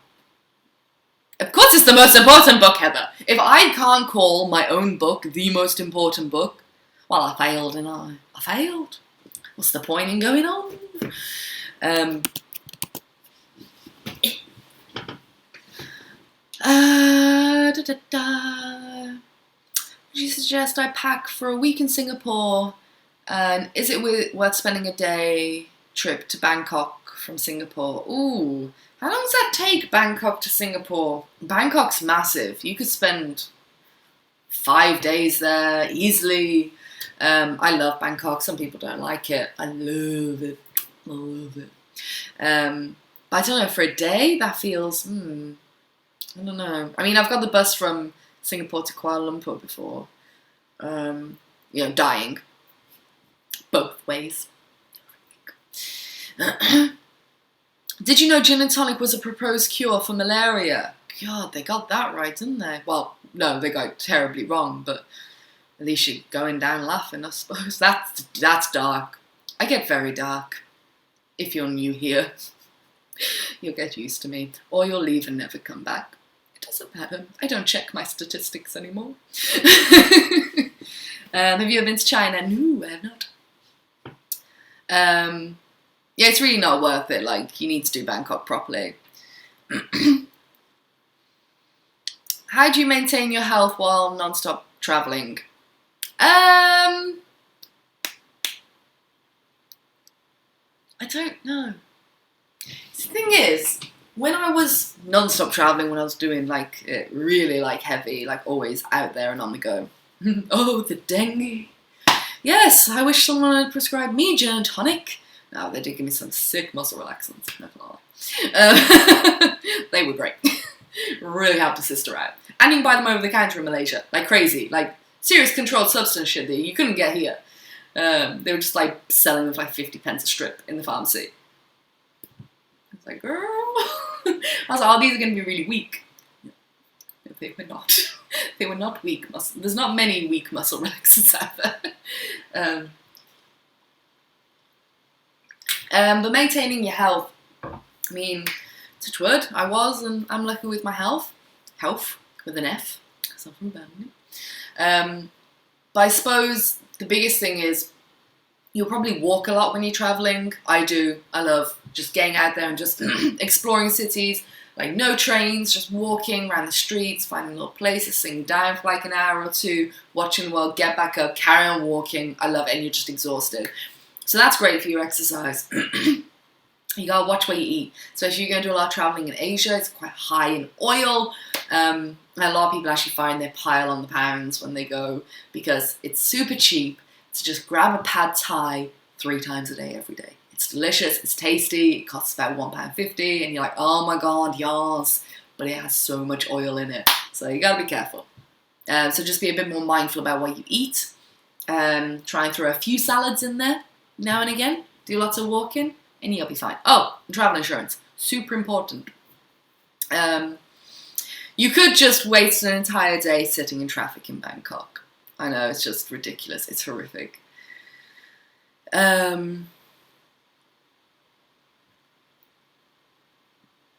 Of course it's the most important book, Heather. If I can't call my own book the most important book, well, I failed, and I failed. What's the point in going on? Would you suggest I pack for a week in Singapore? And is it worth spending a day trip to Bangkok from Singapore? Ooh, how long does that take, Bangkok to Singapore? Bangkok's massive. You could spend 5 days there easily. I love Bangkok. Some people don't like it. I love it. I love it. But I don't know, for a day, that feels, I don't know. I mean, I've got the bus from Singapore to Kuala Lumpur before. Dying. Both ways. Did you know gin and tonic was a proposed cure for malaria? God, they got that right, didn't they? Well, no, they got it terribly wrong, but at least you're going down laughing, I suppose. That's dark. I get very dark. If you're new here, you'll get used to me. Or you'll leave and never come back. It doesn't matter. I don't check my statistics anymore. Have you ever been to China? No, I have not. Yeah, it's really not worth it. Like, you need to do Bangkok properly. How do you maintain your health while non-stop traveling? I don't know. The thing is, when I was non-stop traveling, when I was doing really heavy, always out there and on the go. Oh, the dengue. Yes, I wish someone had prescribed me gin and tonic. No, they did give me some sick muscle relaxants. They were great. Really helped a sister out. And you can buy them over the counter in Malaysia. Like crazy. Like serious controlled substance shit that you couldn't get here. They were just selling them for 50 pence a strip in the pharmacy. I was like, girl. I was like, oh, these are going to be really weak. No, they were not. They were not weak muscle. There's not many weak muscle relaxants out there. But maintaining your health, I mean, touch wood, I was, and I'm lucky with my health. Health, with an F, because I'm from Birmingham. But I suppose the biggest thing is you'll probably walk a lot when you're traveling. I do. I love just getting out there and just exploring cities. Like no trains, just walking around the streets, finding little places, sitting down for an hour or two, watching the world, get back up, carry on walking. I love it, and you're just exhausted. So that's great for your exercise. You gotta watch what you eat. So if you're going to do a lot of traveling in Asia, it's quite high in oil. And a lot of people actually find they pile on the pounds when they go because it's super cheap to just grab a pad thai 3 times a day, every day. It's delicious, it's tasty, it costs about £1.50 and you're like, oh my god, yes. But it has so much oil in it. So you gotta be careful. So just be a bit more mindful about what you eat. Try and throw a few salads in there now and again. Do lots of walking and you'll be fine. Oh, travel insurance. Super important. You could just waste an entire day sitting in traffic in Bangkok. I know, it's just ridiculous. It's horrific.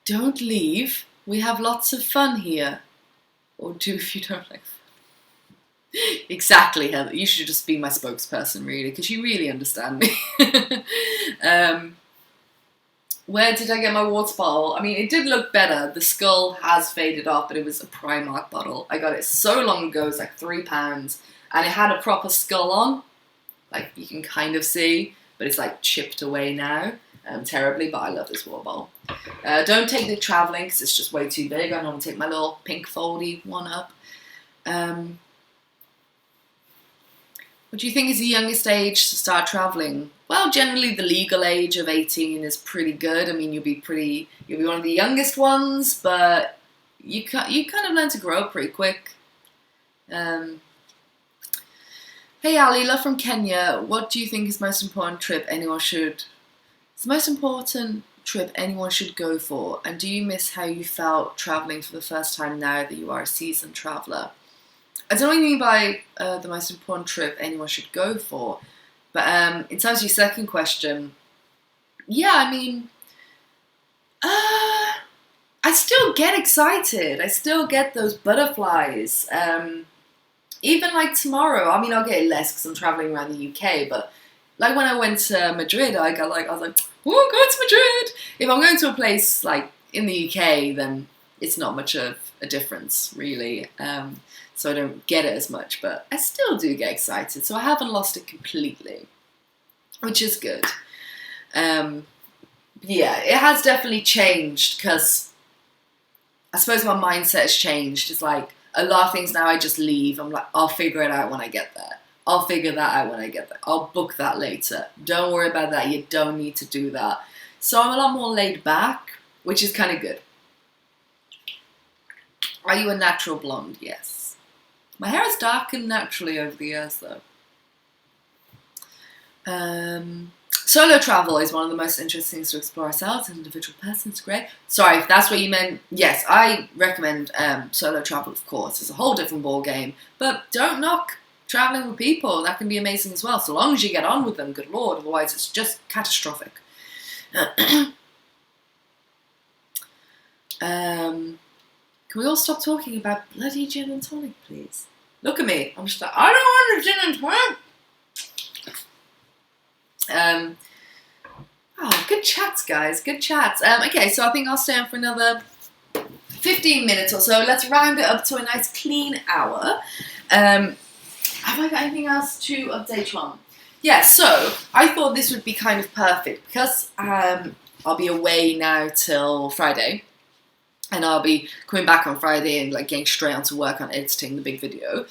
Don't leave. We have lots of fun here. Or do if you don't like fun. Exactly, Heather. You should just be my spokesperson, really, because you really understand me. Where did I get my water bottle? I mean, it did look better. The skull has faded off, but it was a Primark bottle. I got it so long ago, it was like £3. And it had a proper skull on. Like, you can kind of see, but it's chipped away now. Terribly, but I love this water bottle. Don't take it travelling, because it's just way too big. I normally take my little pink foldy one up. What do you think is the youngest age to start travelling? Well, generally the legal age of 18 is pretty good. I mean, you'll be one of the youngest ones, but you kind of learn to grow up pretty quick. Hey Ali, love from Kenya. What do you think is the most important trip anyone should go for? And do you miss how you felt travelling for the first time now that you are a seasoned traveller? I don't know what you mean by the most important trip anyone should go for, but in terms of your second question, yeah, I mean, I still get excited. I still get those butterflies. Even tomorrow, I mean, I'll get it less because I'm traveling around the UK, but when I went to Madrid, I was like, oh, going to Madrid. If I'm going to a place in the UK, then it's not much of a difference, really. So I don't get it as much, but I still do get excited. So I haven't lost it completely, which is good. Yeah, it has definitely changed because I suppose my mindset has changed. It's like a lot of things now I just leave. I'm like, I'll figure it out when I get there. I'll figure that out when I get there. I'll book that later. Don't worry about that. You don't need to do that. So I'm a lot more laid back, which is kind of good. Are you a natural blonde? Yes. My hair has darkened naturally over the years, though. Solo travel is one of the most interesting things to explore ourselves as an individual person. It's great. Sorry, if that's what you meant. Yes, I recommend solo travel, of course. It's a whole different ball game. But don't knock traveling with people. That can be amazing as well. So long as you get on with them, good lord. Otherwise, it's just catastrophic. Can we all stop talking about bloody gin and tonic, please? Look at me. I'm just like, I don't want a gin and tonic. Good chats, guys. Good chats. Okay, so I think I'll stay on for another 15 minutes or so. Let's round it up to a nice clean hour. Have I got anything else to update you on? Yeah, so I thought this would be kind of perfect because I'll be away now till Friday. And I'll be coming back on Friday and like getting straight onto work on editing the big video.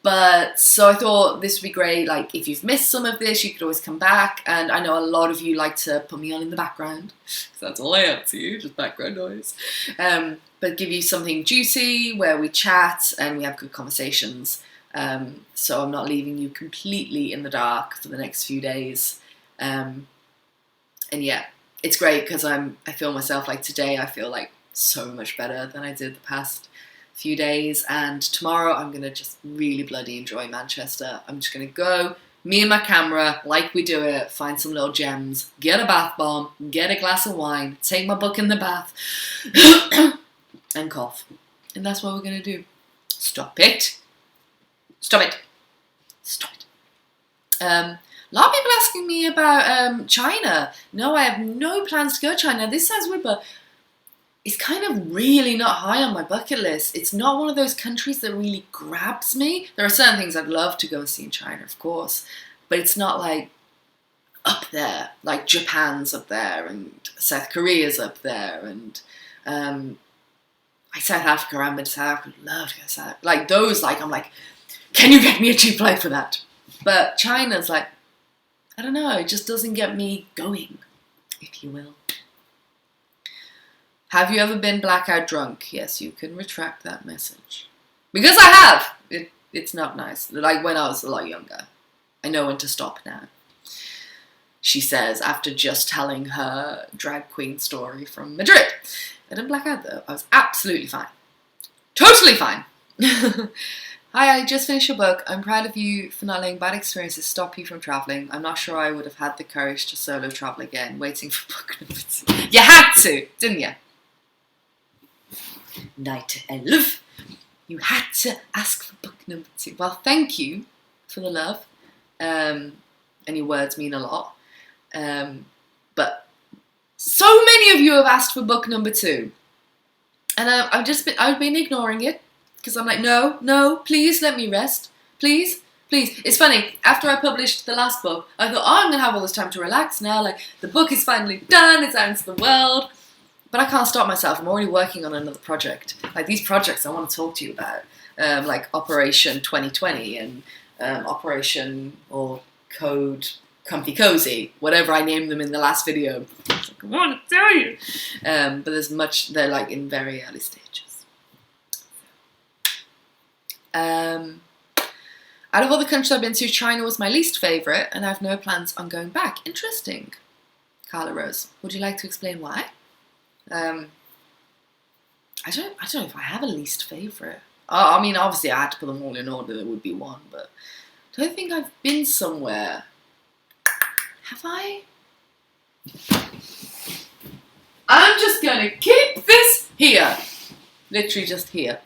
But so I thought this would be great. Like if you've missed some of this, you could always come back. And I know a lot of you like to put me on in the background. So that's all I have to you, just background noise. But give you something juicy where we chat and we have good conversations. So I'm not leaving you completely in the dark for the next few days. And yeah, it's great because I feel myself like today. I feel like so much better than I did the past few days, and tomorrow I'm gonna just really bloody enjoy Manchester. I'm just gonna go, me and my camera, like we do it, find some little gems, get a bath bomb, get a glass of wine, take my book in the bath, and cough. And that's what we're gonna do. Stop it. Stop it. Stop it. A lot of people asking me about China. No, I have no plans to go to China. This sounds weird, but it's kind of really not high on my bucket list. It's not one of those countries that really grabs me. There are certain things I'd love to go and see in China, of course, but it's not like up there. Like Japan's up there and South Korea's up there and like South Africa. I've been to South Africa. I'd love to go to South Africa. Like those, like I'm like, can you get me a cheap flight for that? But China's like, I don't know, it just doesn't get me going, if you will. Have you ever been blackout drunk? Yes, you can retract that message. Because I have! It's not nice. Like when I was a lot younger. I know when to stop now. She says, after just telling her drag queen story from Madrid. I didn't black out though. I was absolutely fine. Totally fine! Hi, I just finished your book. I'm proud of you for not letting bad experiences stop you from travelling. I'm not sure I would have had the courage to solo travel again, waiting for book number 2. You had to, didn't you? Night Elf, you had to ask for book number 2. Well, thank you for the love. And your words mean a lot. But so many of you have asked for book number 2. And I've been ignoring it. Because I'm like, no, please let me rest. Please. It's funny, after I published the last book, I thought, I'm going to have all this time to relax now. Like, the book is finally done, it's out into the world. But I can't stop myself. I'm already working on another project. Like, these projects I want to talk to you about. Like Operation 2020 and Operation or Code Comfy Cozy. Whatever I named them in the last video. I want to tell you. But they're like in very early stages. Out of all the countries I've been to, China was my least favourite, and I have no plans on going back. Interesting. Carla Rose, would you like to explain why? I don't know if I have a least favourite. I mean, obviously I had to put them all in order, there would be one, but I don't think I've been somewhere. Have I? I'm just gonna keep this here. Literally just here.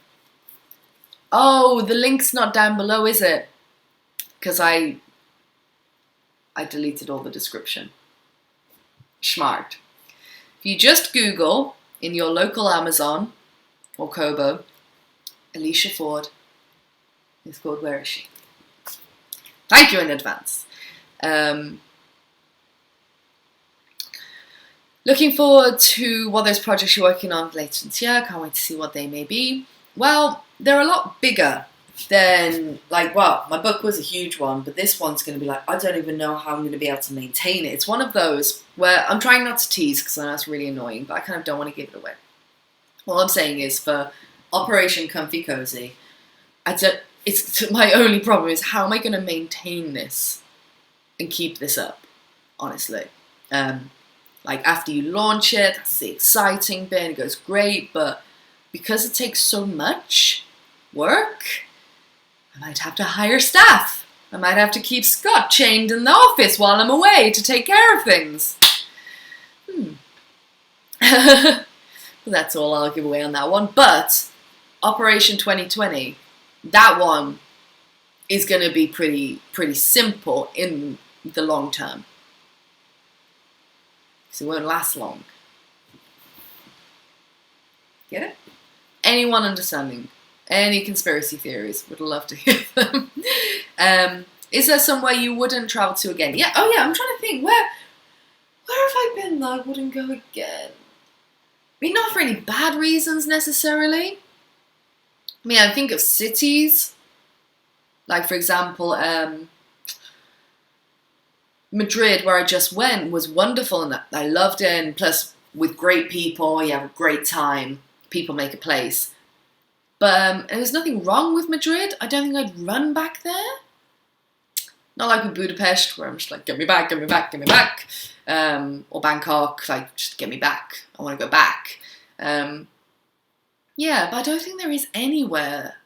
Oh, the link's not down below, is it? Because I deleted all the description. Smart. If you just Google in your local Amazon, or Kobo. Alicia Ford is called Where Is She? Thank you in advance. Looking forward to what those projects you're working on later this year. Can't wait to see what they may be. Well, they're a lot bigger than, like, well, my book was a huge one, but this one's going to be like, I don't even know how I'm going to be able to maintain it. It's one of those where I'm trying not to tease because I know it's really annoying, but I kind of don't want to give it away. All I'm saying is for Operation Comfy Cozy, it's my only problem is how am I going to maintain this and keep this up, honestly. Like after you launch it, that's the exciting bit, it goes great, but because it takes so much work, I might have to hire staff. I might have to keep Scott chained in the office while I'm away to take care of things. That's all I'll give away on that one. But Operation 2020, that one is going to be pretty simple in the long term. Because it won't last long. Get it? Anyone understanding any conspiracy theories, would love to hear them. Is there somewhere you wouldn't travel to again? Yeah. Oh yeah, I'm trying to think. Where have I been that I wouldn't go again? I mean, not for any bad reasons necessarily. I mean, I think of cities. Like, for example, Madrid, where I just went, was wonderful and I loved it. And plus, with great people, you have a great time. People make a place. But there's nothing wrong with Madrid. I don't think I'd run back there. Not like with Budapest, where I'm just like, get me back, get me back, get me back. Or Bangkok, like, just get me back. I want to go back. Yeah, but I don't think there is anywhere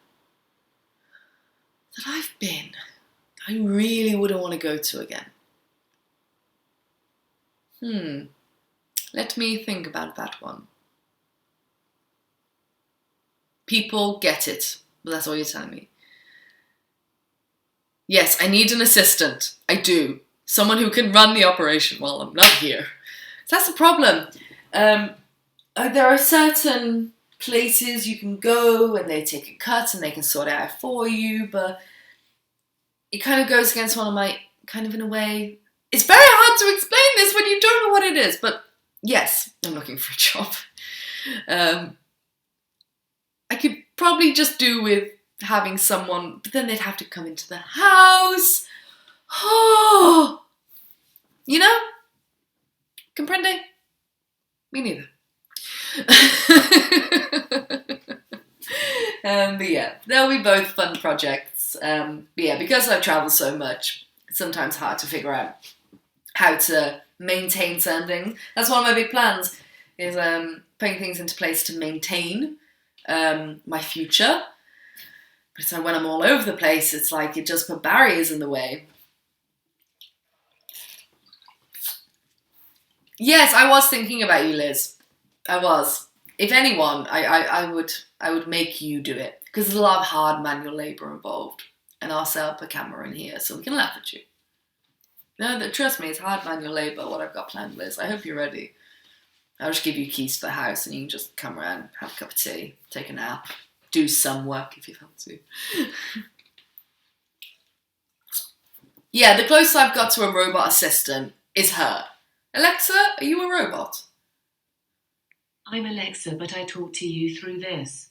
that I've been I really wouldn't want to go to again. Let me think about that one. People get it, but that's all you're telling me. Yes, I need an assistant. I do. Someone who can run the operation while I'm not here. That's the problem. There are certain places you can go and they take a cut and they can sort it out for you, but it kind of goes against one of my, kind of in a way, it's very hard to explain this when you don't know what it is, but yes, I'm looking for a job. I could probably just do with having someone, but then they'd have to come into the house. Oh, you know? Comprende? Me neither. But yeah, they'll be both fun projects. But yeah, because I've travelled so much, it's sometimes hard to figure out how to maintain something. That's one of my big plans, is putting things into place to maintain my future. But so when I'm all over the place, it's like it just put barriers in the way. Yes, I was thinking about you, Liz. I was. If anyone, I would make you do it, because there's a lot of hard manual labour involved, and I'll set up a camera in here so we can laugh at you. No, trust me, it's hard manual labour what I've got planned, Liz. I hope you're ready. I'll just give you keys to the house and you can just come around, have a cup of tea, take a nap, do some work if you fancy. Yeah, the closest I've got to a robot assistant is her. Alexa, are you a robot? I'm Alexa, but I talk to you through this.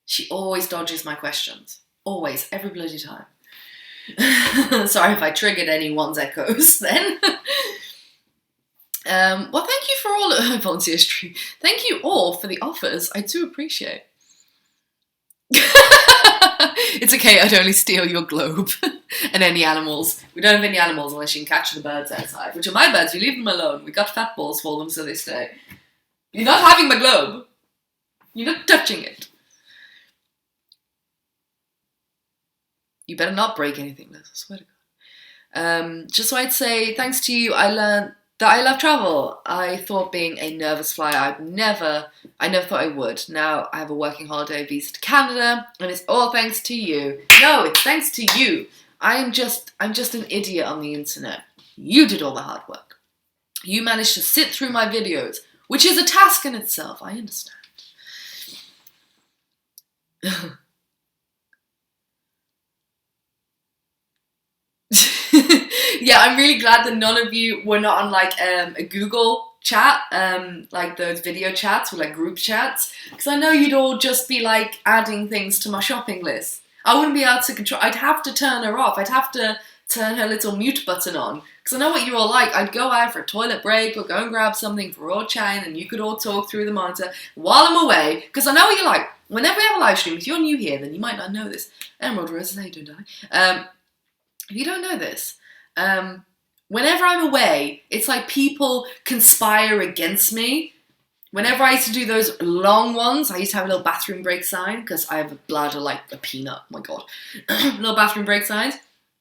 She always dodges my questions. Always, every bloody time. Sorry if I triggered anyone's echoes then. Well, thank you for all of volunteer stream. Thank you all for the offers. I do appreciate. It's okay, I'd only steal your globe and any animals. We don't have any animals unless you can catch the birds outside, which are my birds. You leave them alone. We got fat balls for them, so they stay. You're not having my globe. You're not touching it. You better not break anything, Liz. I swear to God. Just so I'd say, thanks to you, I learned that I love travel. I thought being a nervous flyer, I never thought I would. Now I have a working holiday visa to Canada, and it's all thanks to you. No, it's thanks to you. I'm just an idiot on the internet. You did all the hard work. You managed to sit through my videos, which is a task in itself, I understand. Yeah, I'm really glad that none of you were not on like a Google chat, like those video chats or like group chats, because I know you'd all just be like adding things to my shopping list. I wouldn't be able to control. I'd have to turn her off. I'd have to turn her little mute button on, because I know what you're all like. I'd go out for a toilet break or go and grab something for all chatting, and you could all talk through the monitor while I'm away, because I know what you're like. Whenever we have a live stream, if you're new here, then you might not know this. Emerald Roses, how you doing, darling? If you don't know this, whenever I'm away, it's like people conspire against me. Whenever I used to do those long ones, I used to have a little bathroom break sign, because I have a bladder like a peanut. Oh my god. Little bathroom break signs.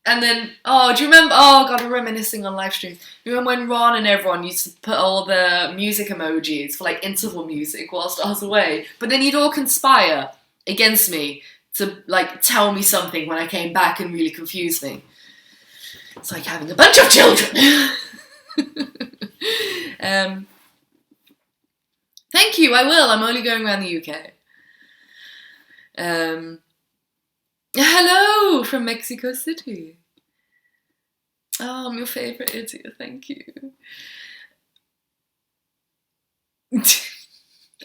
And then, oh, do you remember? Oh god, I'm reminiscing on live streams. You remember when Ron and everyone used to put all the music emojis for like interval music whilst I was away? But then you'd all conspire against me to like tell me something when I came back and really confuse me. It's like having a bunch of children. Thank you, I will. I'm only going around the UK. Hello from Mexico City. Oh, I'm your favourite idiot, thank you.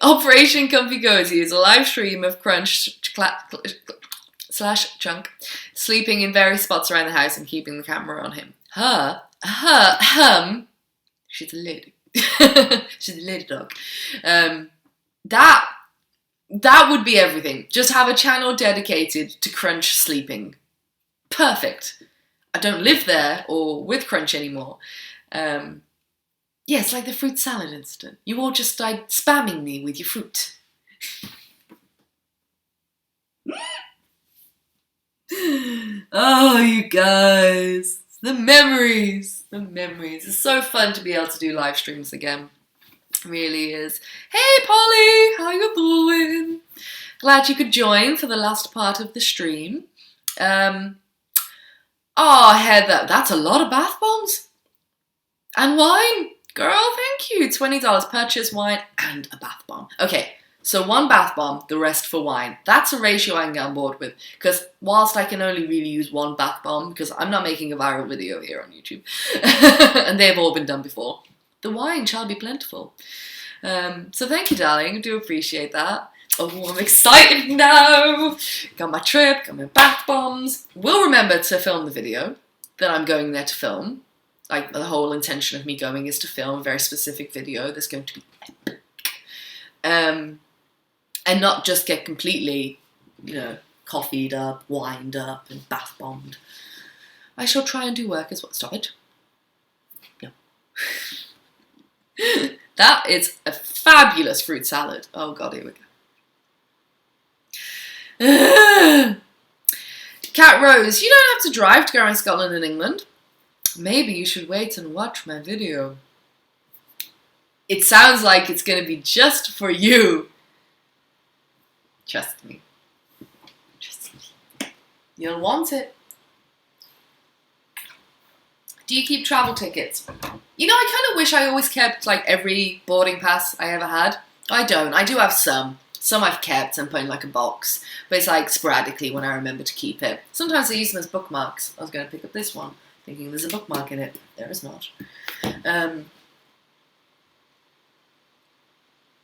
Operation Comfy Cozy is a live stream of Crunch / Chunk sleeping in various spots around the house and keeping the camera on him. She's a lady. She's a lady dog. That would be everything. Just have a channel dedicated to Crunch sleeping. Perfect. I don't live there or with Crunch anymore. Yeah, it's like the fruit salad incident. You all just started spamming me with your fruit. Oh, you guys. The memories. The memories. It's so fun to be able to do live streams again. It really is. Hey, Polly. How you doing? Glad you could join for the last part of the stream. Oh, Heather. That's a lot of bath bombs. And wine. Girl, thank you. $20 purchase, wine, and a bath bomb. Okay. So one bath bomb, the rest for wine. That's a ratio I can get on board with. Because whilst I can only really use one bath bomb, because I'm not making a viral video here on YouTube, and they've all been done before, the wine shall be plentiful. So thank you, darling. I do appreciate that. Oh, I'm excited now. Got my trip, got my bath bombs. We'll remember to film the video that I'm going there to film. Like, the whole intention of me going is to film a very specific video that's going to be epic. And not just get completely, coffeeed up, wined up, and bath bombed. I shall try and do work as well. Stop it. No. That is a fabulous fruit salad. Oh god, here we go. Cat Rose, you don't have to drive to go around Scotland and England. Maybe you should wait and watch my video. It sounds like it's going to be just for you. Trust me. Trust me. You'll want it. Do you keep travel tickets? You know, I kind of wish I always kept like every boarding pass I ever had. I don't. I do have some. Some I've kept and put in like a box. But it's like sporadically when I remember to keep it. Sometimes I use them as bookmarks. I was going to pick up this one, thinking there's a bookmark in it. There is not.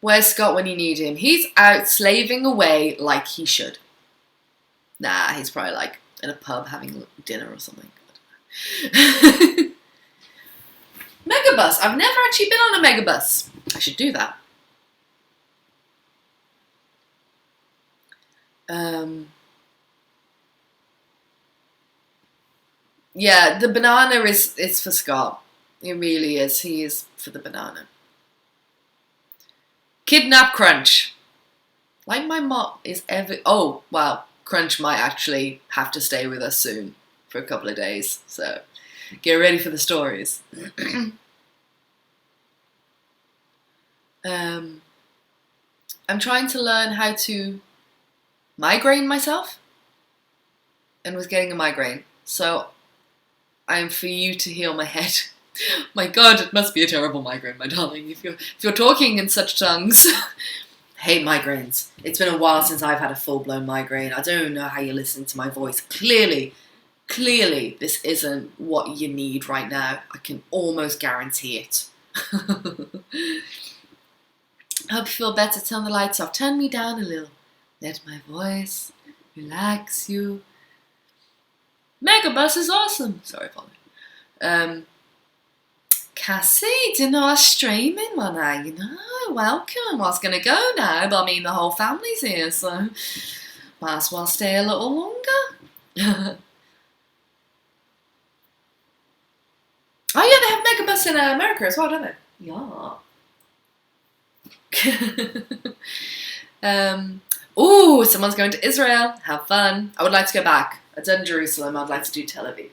Where's Scott when you need him? He's out slaving away like he should. Nah, he's probably like in a pub having dinner or something. Megabus. I've never actually been on a megabus. I should do that. Yeah, the banana is for Scott. It really is. He is for the banana. Kidnap Crunch. Like my mom is ever... Oh, wow. Crunch might actually have to stay with us soon for a couple of days. So get ready for the stories. I'm trying to learn how to migraine myself and was getting a migraine. So I'm for you to heal my head. My god, it must be a terrible migraine, my darling. If you're talking in such tongues. Hate migraines. It's been a while since I've had a full-blown migraine. I don't know how you're listening to my voice. Clearly, this isn't what you need right now. I can almost guarantee it. Hope you feel better. Turn the lights off. Turn me down a little. Let my voice relax you. Megabus is awesome. Sorry, Polly. Cassie, didn't know I was streaming, man. You know, welcome. I was going to go now, but I mean, the whole family's here, so might as well stay a little longer. Oh yeah, they have Megabus in America as well, don't they? Yeah. Oh, someone's going to Israel. Have fun. I would like to go back. I've done Jerusalem. I'd like to do Tel Aviv.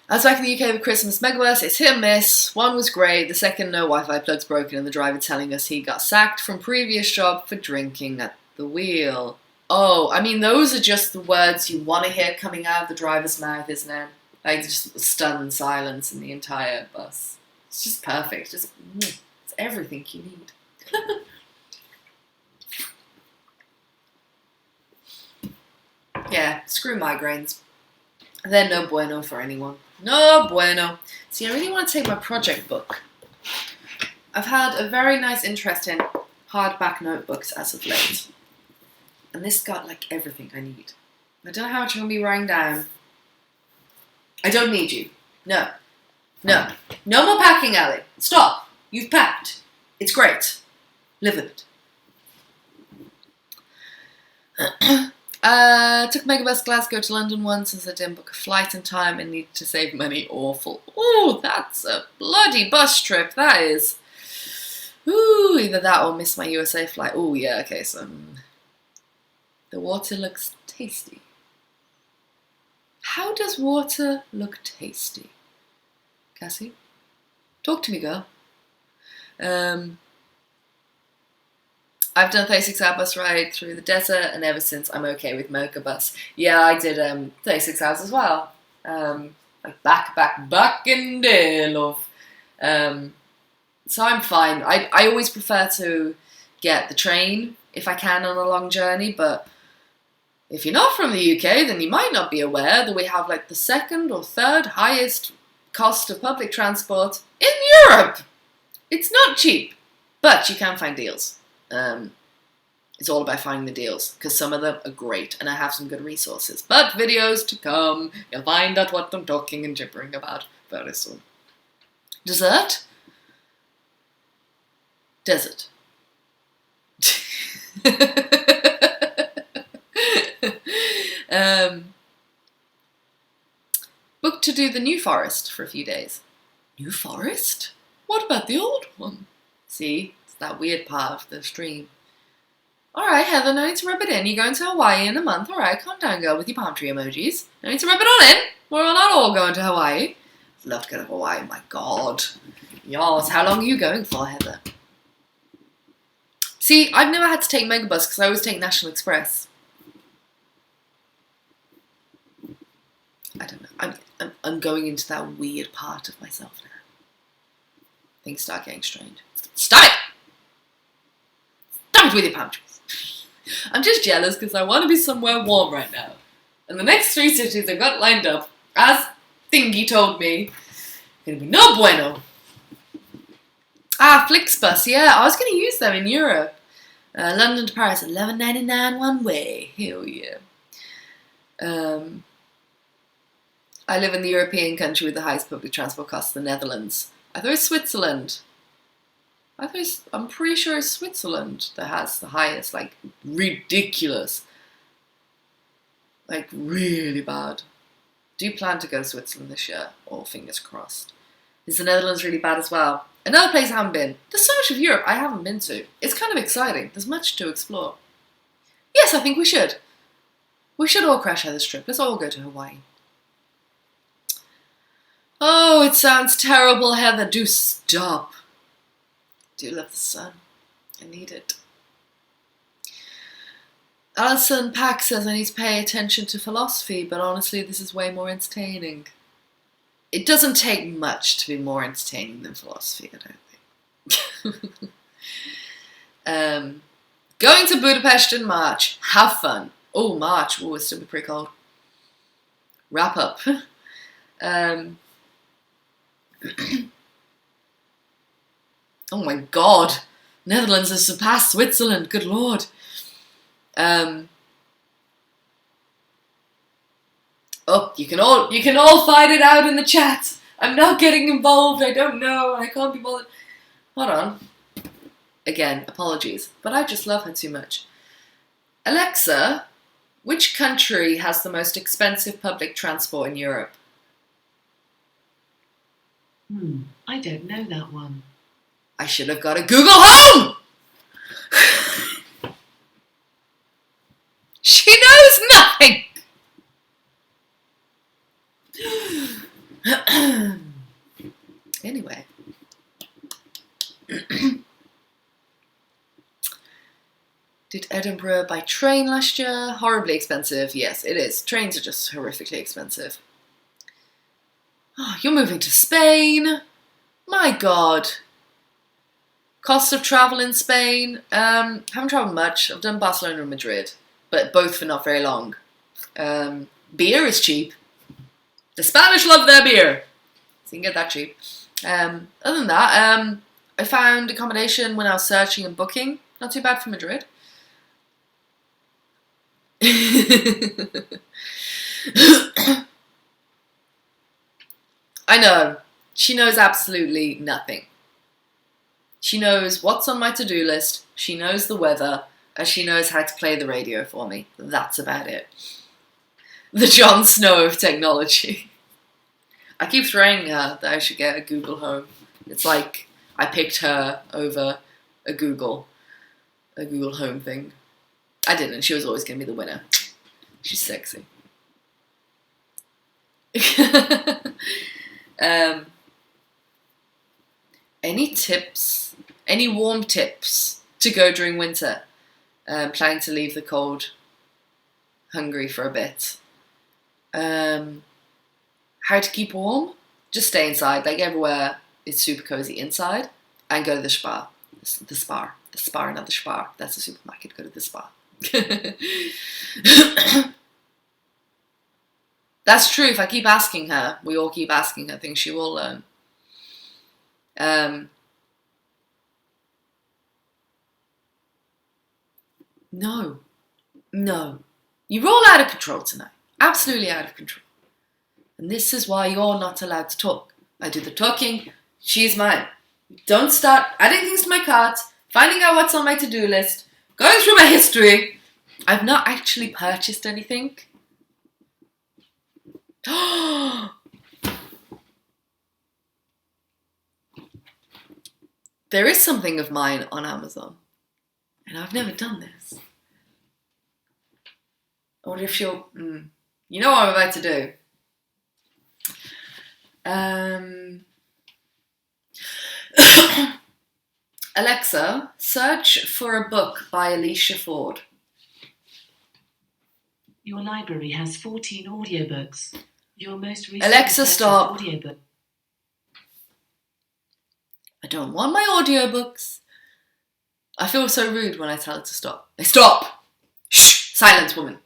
I was back in the UK with Christmas Megabus. It's hit and miss. One was great. The second, no Wi-Fi plug's broken, and the driver telling us he got sacked from previous job for drinking at the wheel. Oh, I mean, those are just the words you want to hear coming out of the driver's mouth, isn't it? Like, just stunned silence in the entire bus. It's just perfect. It's everything you need. Yeah, screw migraines. They're no bueno for anyone. No bueno. See, I really want to take my project book. I've had a very nice interest in hardback notebooks as of late. And this got like everything I need. I don't know how much I'm going to be writing down. I don't need you. No. No. No more packing, Ali. Stop. You've packed. It's great. Live with it. Took Megabus Glasgow to London once since I didn't book a flight in time and needed to save money. Awful. Ooh, that's a bloody bus trip. That is. Ooh, either that or miss my USA flight. Ooh, yeah, okay, so the water looks tasty. How does water look tasty? Cassie? Talk to me, girl. I've done 36-hour bus ride through the desert, and ever since I'm okay with Megabus. Yeah, I did 36 hours as well. Like back in day, love. So I'm fine. I always prefer to get the train if I can on a long journey, but if you're not from the UK, then you might not be aware that we have like the second or third highest cost of public transport in Europe. It's not cheap, but you can find deals. It's all about finding the deals, because some of them are great, and I have some good resources. But videos to come, you'll find out what I'm talking and gibbering about very soon. Dessert? Desert. Booked to do the New Forest for a few days. New Forest? What about the old one? See, it's that weird part of the stream. Alright, Heather, no need to rub it in. You're going to Hawaii in a month. Alright, calm down, girl, with your palm tree emojis. No need to rub it all in. We're not all going to Hawaii. I'd love to go to Hawaii, my god. Yes, how long are you going for, Heather? See, I've never had to take Megabus because I always take National Express. I don't know. I'm going into that weird part of myself now. Things start getting strange. Stop it! Stop it with your palm trees. I'm just jealous because I want to be somewhere warm right now. And the next 3 cities I've got lined up, as Thingy told me, going to be no bueno. Flixbus, yeah, I was going to use them in Europe. London to Paris, $11.99 one way. Hell yeah. I live in the European country with the highest public transport costs, the Netherlands. I thought it was Switzerland. I'm pretty sure it's Switzerland that has the highest, like, ridiculous. Like, really bad. Do you plan to go to Switzerland this year? Or fingers crossed. Is the Netherlands really bad as well? Another place I haven't been. There's so much of Europe I haven't been to. It's kind of exciting. There's much to explore. Yes, I think we should. We should all crash out this trip. Let's all go to Hawaii. Oh, it sounds terrible, Heather. Do stop. Do love the sun. I need it. Alison Pack says I need to pay attention to philosophy, but honestly, this is way more entertaining. It doesn't take much to be more entertaining than philosophy, I don't think. Going to Budapest in March. Have fun. Oh, March. Oh, it's still be pretty cold. Wrap up. Oh my God. Netherlands has surpassed Switzerland. Good Lord. Oh, you can all fight it out in the chat. I'm not getting involved. I don't know. I can't be bothered. Hold on. Again, apologies, but I just love her too much. Alexa, which country has the most expensive public transport in Europe? I don't know that one. I should have got a Google Home! She knows nothing! Anyway. Did Edinburgh by train last year? Horribly expensive. Yes, it is. Trains are just horrifically expensive. Oh, you're moving to Spain? My God. Cost of travel in Spain? Haven't traveled much. I've done Barcelona and Madrid, but both for not very long. Beer is cheap. The Spanish love their beer. So you can get that cheap. Other than that, I found accommodation when I was searching and booking. Not too bad for Madrid. I know. She knows absolutely nothing. She knows what's on my to-do list, she knows the weather, and she knows how to play the radio for me. That's about it. The Jon Snow of technology. I keep throwing her that I should get a Google Home. It's like I picked her over a Google Home thing. I didn't. She was always going to be the winner. She's sexy. Any tips? Any warm tips to go during winter? Planning to leave the cold Hungary for a bit. How to keep warm? Just stay inside. Like everywhere, it's super cozy inside. And go to the Spar. The Spar, not the Spar. That's a supermarket. Go to the Spar. That's true. If I keep asking her, we all keep asking her things, she will learn. No. You're all out of control tonight. Absolutely out of control. And this is why you're not allowed to talk. I do the talking. She's mine. Don't start adding things to my cart, finding out what's on my to-do list, going through my history. I've not actually purchased anything. There is something of mine on Amazon. And I've never done this. I wonder if she'll... You know what I'm about to do. Alexa, search for a book by Alicia Ford. Your library has 14 audiobooks. Your most recent Alexa, stop. audiobook. I don't want my audiobooks. I feel so rude when I tell her to stop. Stop! Shh! Silence, woman.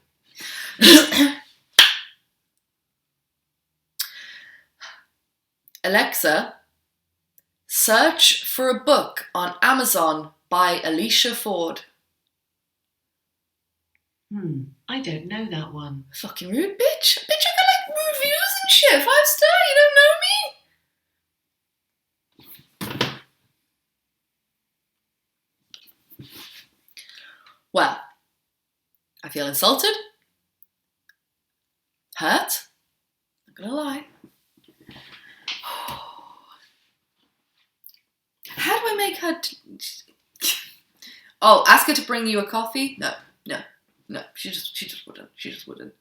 Alexa, search for a book on Amazon by Alicia Ford. I don't know that one. Fucking rude, bitch. Bitch, I got like reviews and shit. 5-star, you don't know me? Well, I feel insulted. Hurt. Not gonna lie. How do I make her... Oh, ask her to bring you a coffee? No. She just wouldn't.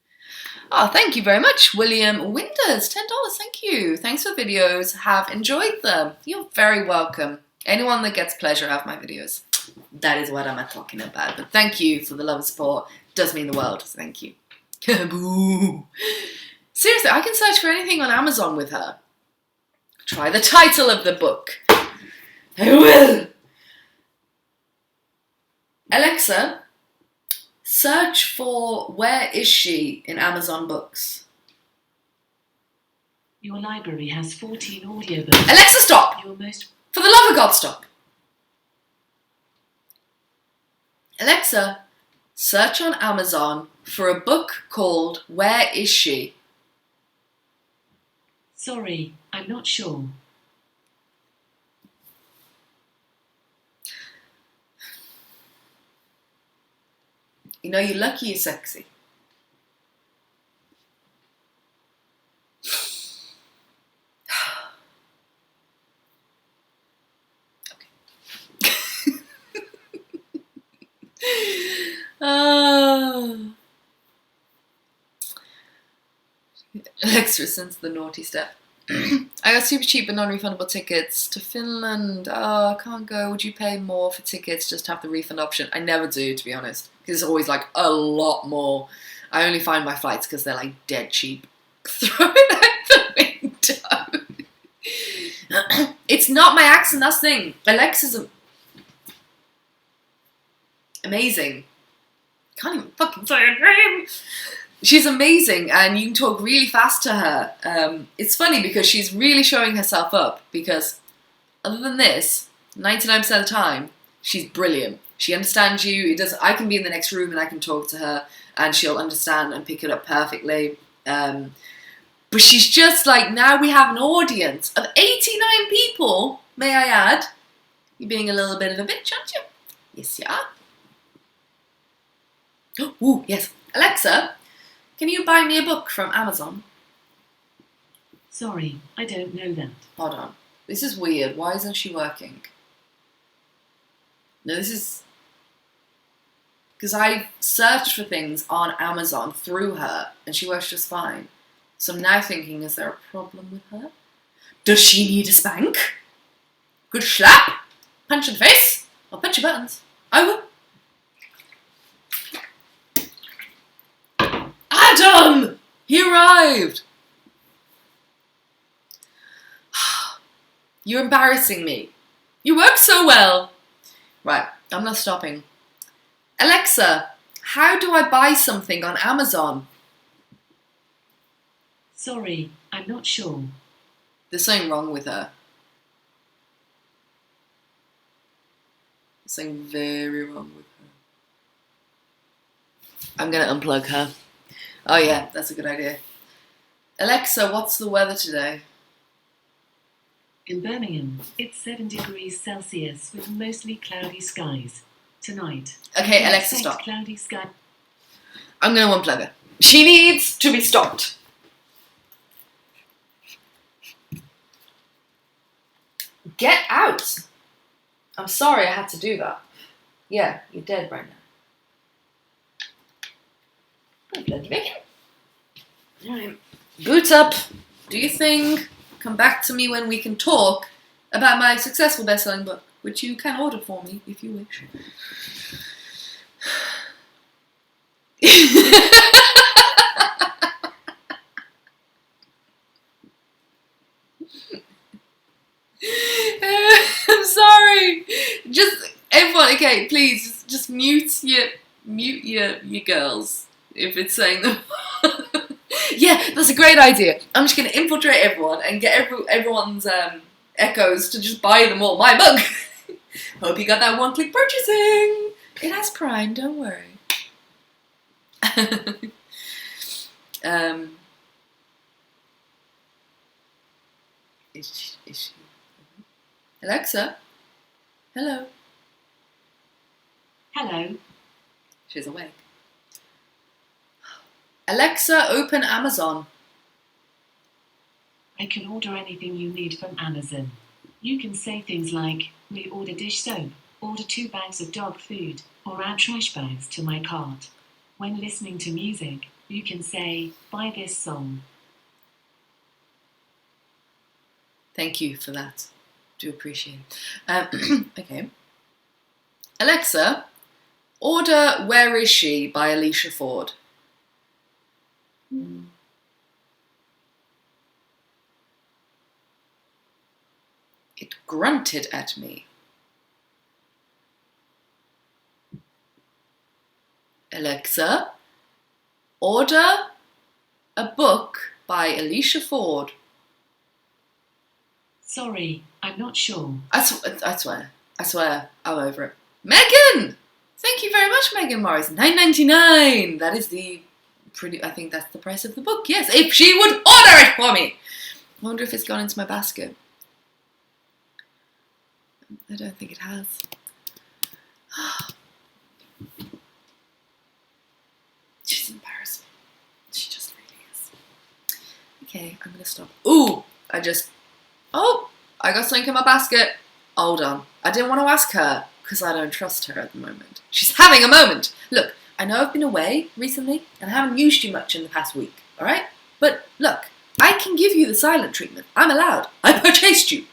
Oh, thank you very much, William Winders. $10, thank you. Thanks for videos. Have enjoyed them. You're very welcome. Anyone that gets pleasure out of my videos. That is what I'm talking about. But thank you for the love and support. It does mean the world. Thank you. Boo. Seriously, I can search for anything on Amazon with her. Try the title of the book. I will. Alexa, search for Where Is She in Amazon Books. Your library has 14 audiobooks. Alexa, stop! Your most... For the love of God, stop. Alexa, search on Amazon for a book called Where Is She? Sorry, I'm not sure. You know, you're lucky you're sexy. Oh. Alexa resents the naughty step. I got super cheap but non-refundable tickets to Finland. Oh, I can't go. Would you pay more for tickets just to have the refund option? I never do, to be honest, because it's always like a lot more. I only find my flights because they're like dead cheap. Throw it out the window. It's not my accent, that's the thing. Alexa's amazing. Can't even fucking say her name. She's amazing, and you can talk really fast to her. It's funny because she's really showing herself up, because other than this, 99% of the time, she's brilliant. She understands you. I can be in the next room and I can talk to her and she'll understand and pick it up perfectly. But she's just like, now we have an audience of 89 people, may I add. You're being a little bit of a bitch, aren't you? Yes, you are. Ooh, yes. Alexa, can you buy me a book from Amazon? Sorry, I don't know that. Hold on. This is weird. Why isn't she working? No, this is... because I searched for things on Amazon through her, and she works just fine. So I'm now thinking, is there a problem with her? Does she need a spank? Good slap? Punch in the face? I'll punch your buttons. I will. Adam! He arrived! You're embarrassing me. You work so well. Right, I'm not stopping. Alexa, how do I buy something on Amazon? Sorry, I'm not sure. There's something wrong with her. There's something very wrong with her. I'm going to unplug her. Oh yeah, that's a good idea. Alexa, what's the weather today? In Birmingham, it's 7 degrees Celsius with mostly cloudy skies. Tonight. Okay, Alexa, expect stop. Cloudy sky. I'm going to unplug her. She needs to be stopped. Get out. I'm sorry I had to do that. Yeah, you're dead right now. Unplug you back in. Alright. Boot up. Do your thing. Come back to me when we can talk about my successful best-selling book, which you can order for me if you wish. I'm sorry. Just everyone, okay, please just mute your girls if it's saying them. Yeah, that's a great idea. I'm just gonna infiltrate everyone and get everyone's echoes to just buy them all my book. Hope you got that one-click purchasing. It has Prime, don't worry. Is she? Alexa? Hello? Hello. She's awake. Alexa, open Amazon. I can order anything you need from Amazon. You can say things like, reorder dish soap, order 2 bags of dog food, or add trash bags to my cart. When listening to music, you can say, buy this song. Thank you for that. Do appreciate it. Okay. Alexa, order Where Is She by Alicia Ford. It grunted at me. Alexa, order a book by Alicia Ford. Sorry, I'm not sure. I swear, I'm over it. Megan! Thank you very much, Megan Morris. $9.99. That is I think that's the price of the book. Yes, if she would order it for me. I wonder if it's gone into my basket. I don't think it has. She's embarrassing. She just really is. Okay, I'm gonna stop. Ooh, I got something in my basket. Hold on. I didn't want to ask her because I don't trust her at the moment. She's having a moment. Look, I know I've been away recently and I haven't used you much in the past week, alright? But look, I can give you the silent treatment. I'm allowed. I purchased you.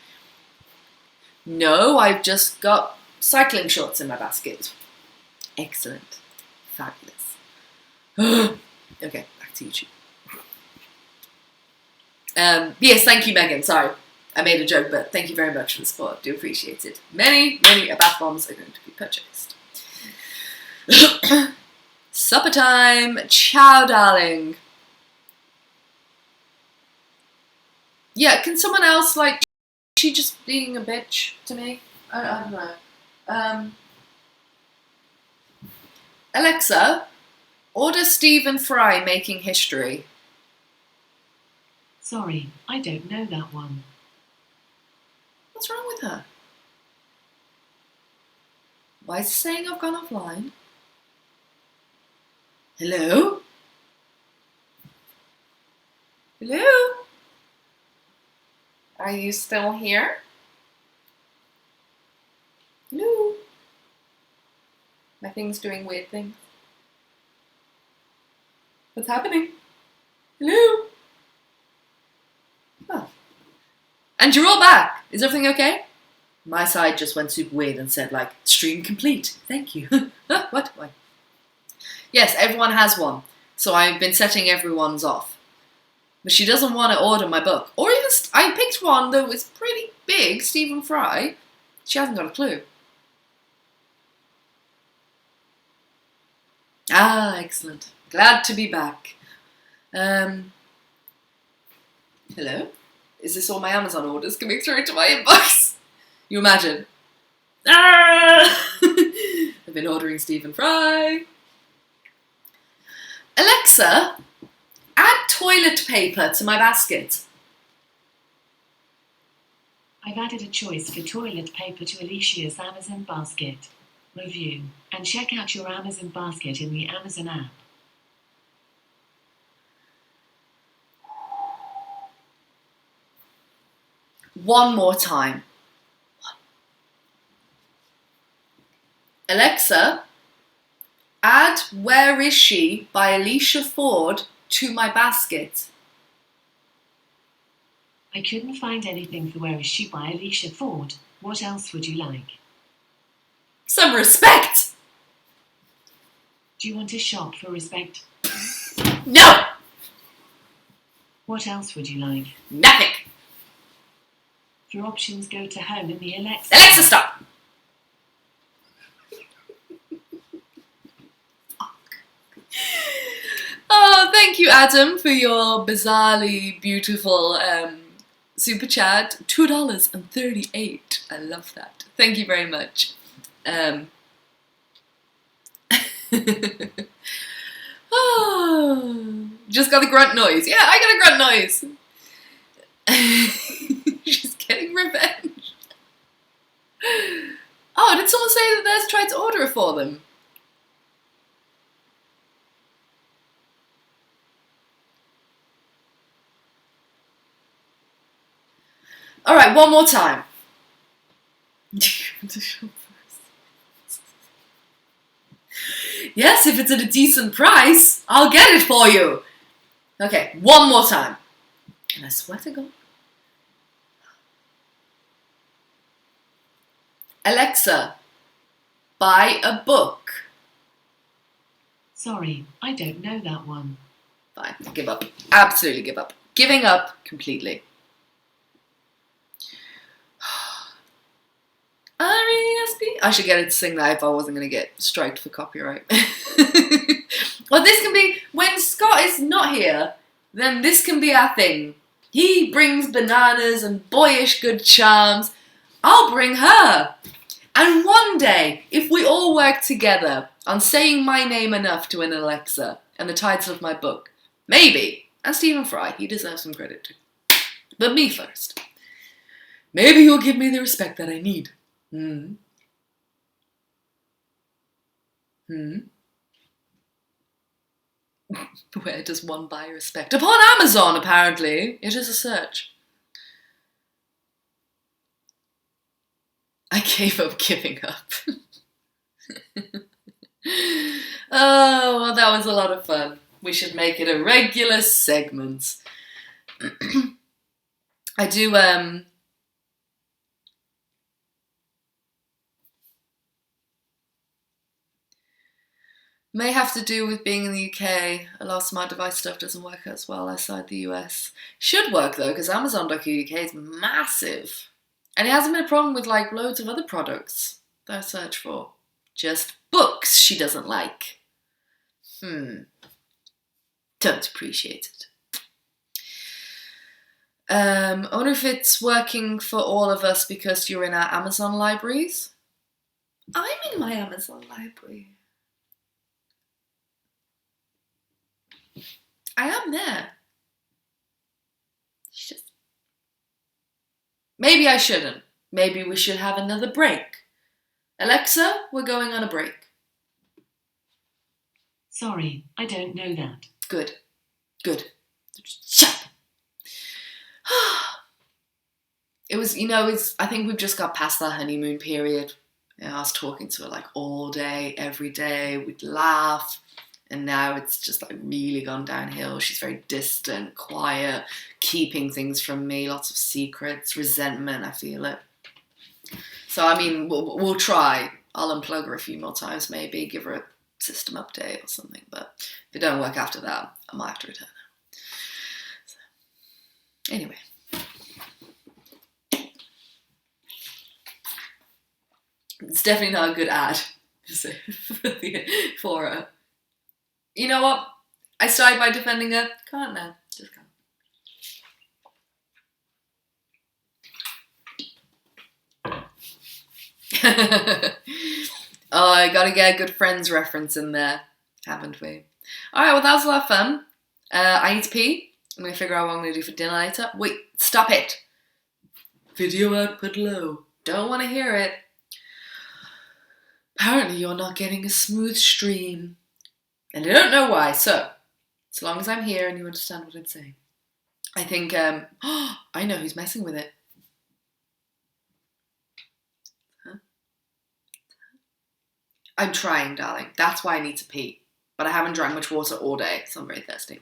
No, I've just got cycling shorts in my basket. Excellent. Fabulous. Okay, back to YouTube. Yes, thank you, Megan. Sorry, I made a joke, but thank you very much for the support. Do appreciate it. Many bath bombs are going to be purchased. Supper time. Ciao, darling. Yeah, can someone else, like, she just being a bitch to me? I don't know. Alexa, order Stephen Fry Making History. Sorry, I don't know that one. What's wrong with her? Why is it saying I've gone offline? Hello? Hello? Are you still here? Hello? My thing's doing weird things. What's happening? Hello? Oh. And you're all back. Is everything okay? My side just went super weird and said, like, stream complete. Thank you. What? Why? Yes, everyone has one. So I've been setting everyone's off. But she doesn't want to order my book. Or even, I picked one that was pretty big, Stephen Fry. She hasn't got a clue. Ah, excellent. Glad to be back. Hello? Is this all my Amazon orders coming through into my inbox? You imagine. Ah! I've been ordering Stephen Fry. Alexa, add toilet paper to my basket. I've added a choice for toilet paper to Alicia's Amazon basket. Review and check out your Amazon basket in the Amazon app. One more time. Alexa, add Where Is She by Alicia Ford to my basket. I couldn't find anything for Where Is She by Alicia Ford. What else would you like? Some respect! Do you want to shop for respect? No! What else would you like? Nothing! For options, go to Home in the Alexa. Alexa, stop! Oh, thank you, Adam, for your bizarrely beautiful super chat. $2.38. I love that. Thank you very much. Oh, just got the grunt noise. Yeah, I got a grunt noise. She's getting revenge. Oh, did someone say that they've tried to order it for them? All right, one more time. Yes, if it's at a decent price, I'll get it for you. Okay, one more time. And I swear to God. Alexa, buy a book. Sorry, I don't know that one. Fine, give up. Absolutely give up. Giving up completely. R-E-S-P. I should get it to sing that if I wasn't going to get striked for copyright. Well, this can be, when Scott is not here, then this can be our thing. He brings bananas and boyish good charms. I'll bring her. And one day, if we all work together on saying my name enough to an Alexa and the title of my book, maybe, and Stephen Fry, he deserves some credit too, but me first, maybe he'll give me the respect that I need. Where does one buy respect? Upon Amazon, apparently. It is a search. I gave up giving up. Oh, well, that was a lot of fun. We should make it a regular segment. I do, may have to do with being in the UK. A lot of smart device stuff doesn't work as well outside the US. Should work though, because Amazon.co.uk is massive. And it hasn't been a problem with like loads of other products that I search for. Just books she doesn't like. Don't appreciate it. I wonder if it's working for all of us because you're in our Amazon libraries. I'm in my Amazon library. I am there. It's just... Maybe I shouldn't. Maybe we should have another break. Alexa, we're going on a break. Sorry, I don't know that. Good. Shut up. It was, I think we've just got past that honeymoon period. I was talking to her like all day, every day. We'd laugh. And now it's just like really gone downhill. She's very distant, quiet, keeping things from me, lots of secrets, resentment, I feel it. So, I mean, we'll try. I'll unplug her a few more times, maybe, give her a system update or something. But if it don't work after that, I might have to return her. So, anyway. It's definitely not a good ad for her. You know what? I started by defending her. Can't now. Just can't. Oh, I gotta get a good Friends reference in there, haven't we? Alright, well that was a lot of fun. I need to pee. I'm gonna figure out what I'm gonna do for dinner later. Wait, stop it! Video output low. Don't wanna hear it. Apparently you're not getting a smooth stream. And I don't know why, so long as I'm here and you understand what I'm saying. I think, I know who's messing with it. Huh? I'm trying, darling. That's why I need to pee. But I haven't drank much water all day, so I'm very thirsty.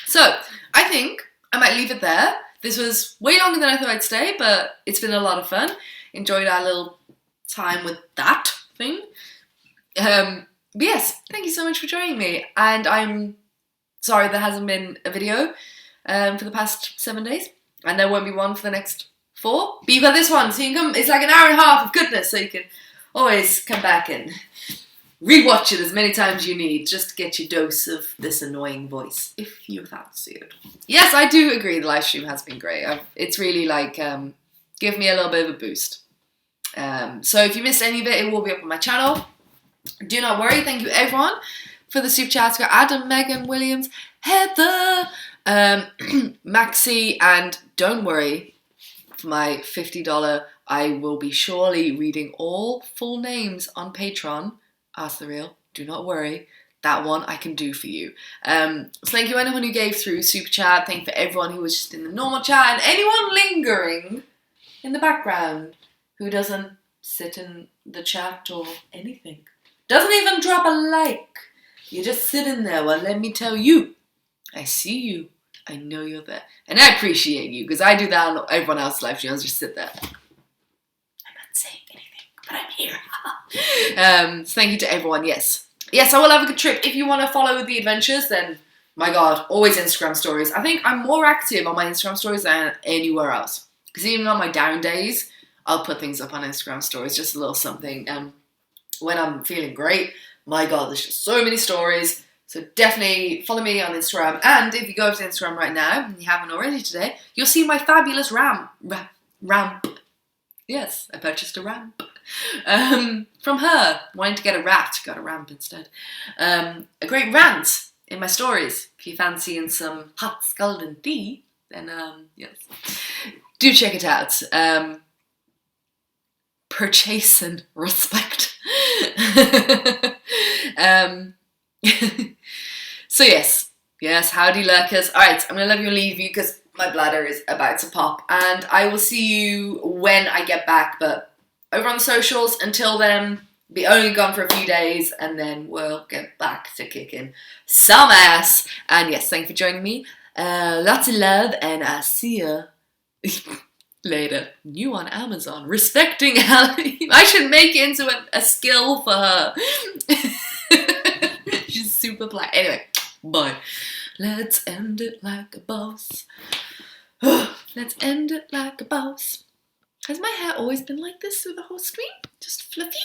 So, I think I might leave it there. This was way longer than I thought I'd stay, but it's been a lot of fun. Enjoyed our little time with that thing. But yes, thank you so much for joining me. And I'm sorry there hasn't been a video for the past 7 days. And there won't be one for the next 4. But you've got this one, so you can come, it's like an hour and a half of goodness, so you can always come back and rewatch it as many times as you need, just to get your dose of this annoying voice, if you fancy it. Yes, I do agree the live stream has been great. It's really like, give me a little bit of a boost. So if you missed any of it, it will be up on my channel. Do not worry. Thank you everyone for the super chats. We've got Adam, Megan, Williams, Heather, Maxie, and don't worry, for my $50, I will be surely reading all full names on Patreon. Ask the Real. Do not worry. That one I can do for you. So thank you anyone who gave through super chat. Thank you for everyone who was just in the normal chat and anyone lingering in the background who doesn't sit in the chat or anything. Doesn't even drop a like. You just sit in there. Well, let me tell you, I see you. I know you're there. And I appreciate you, because I do that on everyone else's live stream. I just sit there. I'm not saying anything, but I'm here. So thank you to everyone, yes. Yes, I will have a good trip. If you want to follow the adventures, then, my God, always Instagram stories. I think I'm more active on my Instagram stories than anywhere else. Because even on my down days, I'll put things up on Instagram stories, just a little something. When I'm feeling great, my God, there's just so many stories, So definitely follow me on Instagram. And if you go to Instagram right now, and you haven't already today, you'll see my fabulous ramp. Yes, I purchased a ramp. From her, wanting to get a rat, got a ramp instead. A great rant in my stories. If you're fancying some hot scalding tea, then yes, do check it out. Purchase and respect. So yes, howdy lurkers. Alright, I'm gonna leave you because my bladder is about to pop, and I will see you when I get back, but over on the socials. Until then, be only gone for a few days, and then we'll get back to kicking some ass. And yes, thank you for joining me. Lots of love, and I'll see ya later. New on Amazon. Respecting I should make it into a skill for her. She's super black. Anyway, bye. Let's end it like a boss. Let's end it like a boss. Has my hair always been like this through the whole stream? Just fluffy?